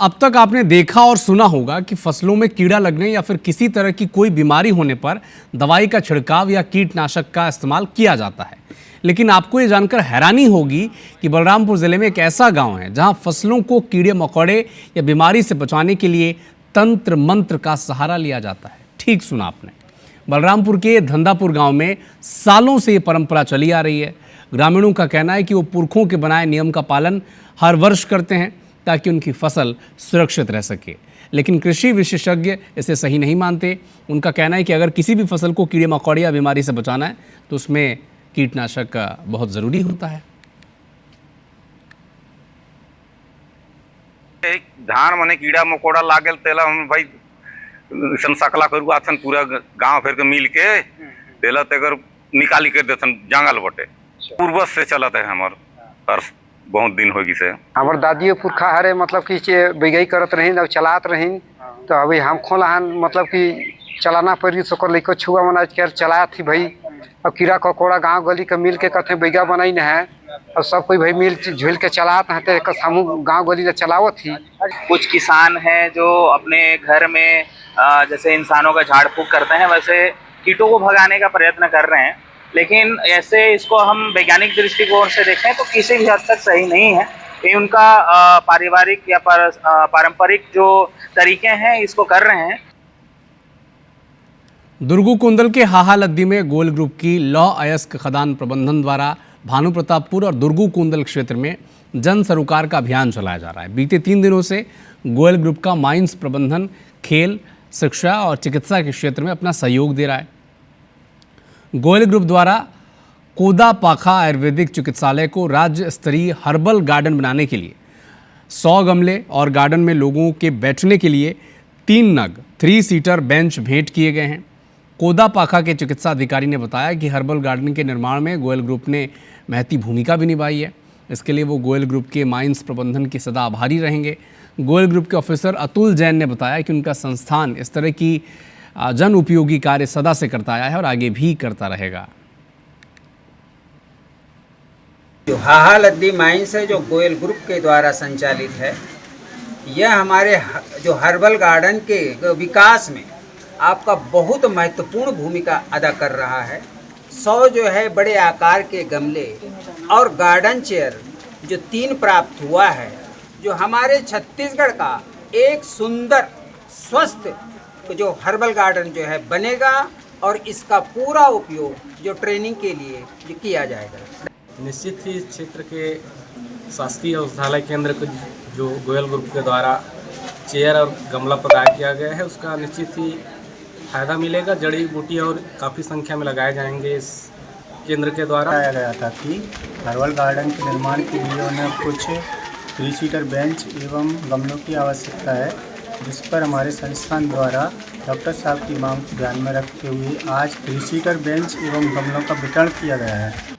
अब तक आपने देखा और सुना होगा कि फसलों में कीड़ा लगने या फिर किसी तरह की कोई बीमारी होने पर दवाई का छिड़काव या कीटनाशक का इस्तेमाल किया जाता है। लेकिन आपको ये जानकर हैरानी होगी कि बलरामपुर जिले में एक ऐसा गांव है जहां फसलों को कीड़े मकोड़े या बीमारी से बचाने के लिए तंत्र मंत्र का सहारा लिया जाता है। ठीक सुना आपने, बलरामपुर के धंधापुर गाँव में सालों से ये परंपरा चली आ रही है। ग्रामीणों का कहना है कि वो पुरखों के बनाए नियम का पालन हर वर्ष करते हैं ताकि उनकी फसल सुरक्षित रह सके। लेकिन कृषि विशेषज्ञ इसे सही नहीं मानते। उनका कहना है कि अगर किसी भी फसल को कीड़े मकोड़े या बीमारी से बचाना है तो उसमें कीटनाशक बहुत ज़रूरी होता है। धान मने कीड़ा मकोड़ा लागल तेला हम भाई संसकला करू आथन पूरा गांव फिर के मिल के तेला तेकर निकाली कर देथन जंगल बटे पूर्व से चलत है हमार पर बहुत दिन होगी से हमार दादियों पुरखा हरे मतलब कि बिगई करत रहीन और चलात रहीन तो अभी हम खोलाहन मतलब कि चलाना पड़ी सकर लेको छुआ मना कर चला थी भाई। अब कीड़ा ककोड़ा गांव गली के मिल के कथे बैगा बनाई न है और सब कोई भाई मिल झुल के चलात हते हम गांव गली चलावत थी। कुछ किसान हैं जो अपने घर में जैसे इंसानों का झाड़ फूक करते हैं वैसे कीटों को भगाने का प्रयत्न कर रहे हैं, लेकिन ऐसे इसको हम वैज्ञानिक दृष्टिकोण से देखें तो किसी भी हद तक सही नहीं है। ये उनका पारिवारिक या पारंपरिक जो तरीके हैं इसको कर रहे हैं। दुर्गू कुंदल के हाहालद्दी में गोयल ग्रुप की लौह अयस्क खदान प्रबंधन द्वारा भानु प्रतापपुर और दुर्गू कुंदल क्षेत्र में जन सरोकार का अभियान चलाया जा रहा है। बीते 3 दिनों से गोयल ग्रुप का माइंस प्रबंधन, खेल, शिक्षा और चिकित्सा के क्षेत्र में अपना सहयोग दे रहा है। गोयल ग्रुप द्वारा कोदा पाखा आयुर्वेदिक चिकित्सालय को राज्य स्तरीय हर्बल गार्डन बनाने के लिए 100 गमले और गार्डन में लोगों के बैठने के लिए 3 नग 3 सीटर बेंच भेंट किए गए हैं। कोदा पाखा के चिकित्सा अधिकारी ने बताया कि हर्बल गार्डन के निर्माण में गोयल ग्रुप ने महती भूमिका भी निभाई है। इसके लिए वो गोयल ग्रुप के माइंस प्रबंधन के सदा आभारी रहेंगे। गोयल ग्रुप के ऑफिसर अतुल जैन ने बताया कि उनका संस्थान इस तरह की जन उपयोगी कार्य सदा से करता आया है और आगे भी करता रहेगा। जो हाहालद्दी माइंस है जो गोयल ग्रुप के द्वारा संचालित है, यह हमारे जो हर्बल गार्डन के विकास में आपका बहुत महत्वपूर्ण भूमिका अदा कर रहा है। 100 जो है बड़े आकार के गमले और गार्डन चेयर जो 3 प्राप्त हुआ है, जो हमारे छत्तीसगढ़ का एक सुंदर स्वस्थ जो हर्बल गार्डन जो है बनेगा और इसका पूरा उपयोग जो ट्रेनिंग के लिए जो किया जाएगा। निश्चित ही इस क्षेत्र के शासकीय औषधालय केंद्र को जो गोयल ग्रुप के द्वारा चेयर और गमला प्रदान किया गया है उसका निश्चित ही फायदा मिलेगा। जड़ी बूटी और काफ़ी संख्या में लगाए जाएंगे इस केंद्र के द्वारा। बताया गया था कि हर्बल गार्डन के निर्माण के लिए उन्हें कुछ 3 सीटर बेंच एवं गमलों की आवश्यकता है, जिस पर हमारे संस्थान द्वारा डॉक्टर साहब की मांग को ध्यान में रखते हुए आज 3 सीटर बेंच एवं गमलों का वितरण किया गया है।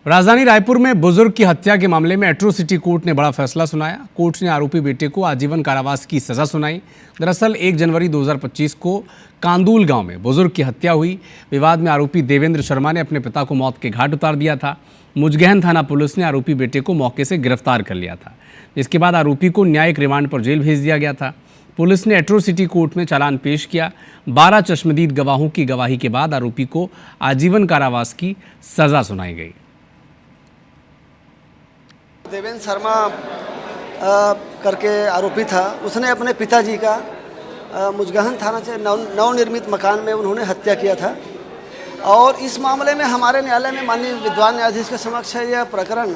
राजधानी रायपुर में बुजुर्ग की हत्या के मामले में एट्रोसिटी कोर्ट ने बड़ा फैसला सुनाया। कोर्ट ने आरोपी बेटे को आजीवन कारावास की सजा सुनाई। दरअसल 1 जनवरी 2025 को कांदूल गांव में बुजुर्ग की हत्या हुई। विवाद में आरोपी देवेंद्र शर्मा ने अपने पिता को मौत के घाट उतार दिया था। मुजगहन थाना पुलिस ने आरोपी बेटे को मौके से गिरफ्तार कर लिया था, जिसके बाद आरोपी को न्यायिक रिमांड पर जेल भेज दिया गया था। पुलिस ने एट्रोसिटी कोर्ट में चालान पेश किया। 12 चश्मदीद गवाहों की गवाही के बाद आरोपी को आजीवन कारावास की सजा सुनाई गई। देवेंद्र शर्मा करके आरोपी था, उसने अपने पिताजी का मुजगहन थाना से नवनिर्मित मकान में उन्होंने हत्या किया था। और इस मामले में हमारे न्यायालय में माननीय विद्वान न्यायाधीश के समक्ष है यह प्रकरण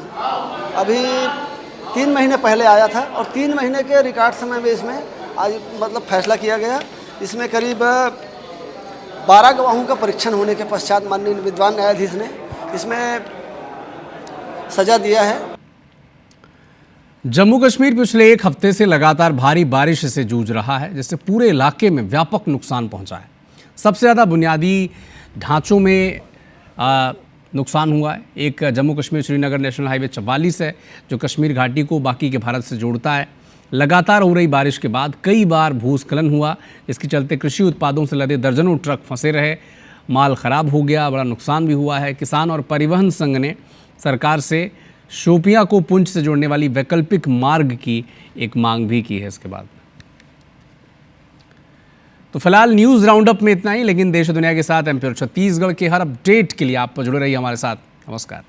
अभी 3 महीने पहले आया था और 3 महीने के रिकॉर्ड समय में इसमें आज मतलब फैसला किया गया। इसमें करीब 12 गवाहों का परीक्षण होने के पश्चात माननीय विद्वान न्यायाधीश ने इसमें सजा दिया है। जम्मू कश्मीर पिछले 1 हफ्ते से लगातार भारी बारिश से जूझ रहा है, जिससे पूरे इलाके में व्यापक नुकसान पहुंचा है। सबसे ज़्यादा बुनियादी ढांचों में नुकसान हुआ है। एक जम्मू कश्मीर श्रीनगर नेशनल हाईवे 44 है, जो कश्मीर घाटी को बाकी के भारत से जोड़ता है। लगातार हो रही बारिश के बाद कई बार भूस्खलन हुआ, जिसके चलते कृषि उत्पादों से लदे दर्जनों ट्रक फंसे रहे, माल खराब हो गया, बड़ा नुकसान भी हुआ है। किसान और परिवहन संघ ने सरकार से शोपियां को पुंछ से जोड़ने वाली वैकल्पिक मार्ग की एक मांग भी की है। इसके बाद तो फिलहाल न्यूज़ राउंड अप में इतना ही, लेकिन देश और दुनिया के साथ एमपीआर छत्तीसगढ़ के हर अपडेट के लिए आप जुड़े रहिए हमारे साथ। नमस्कार।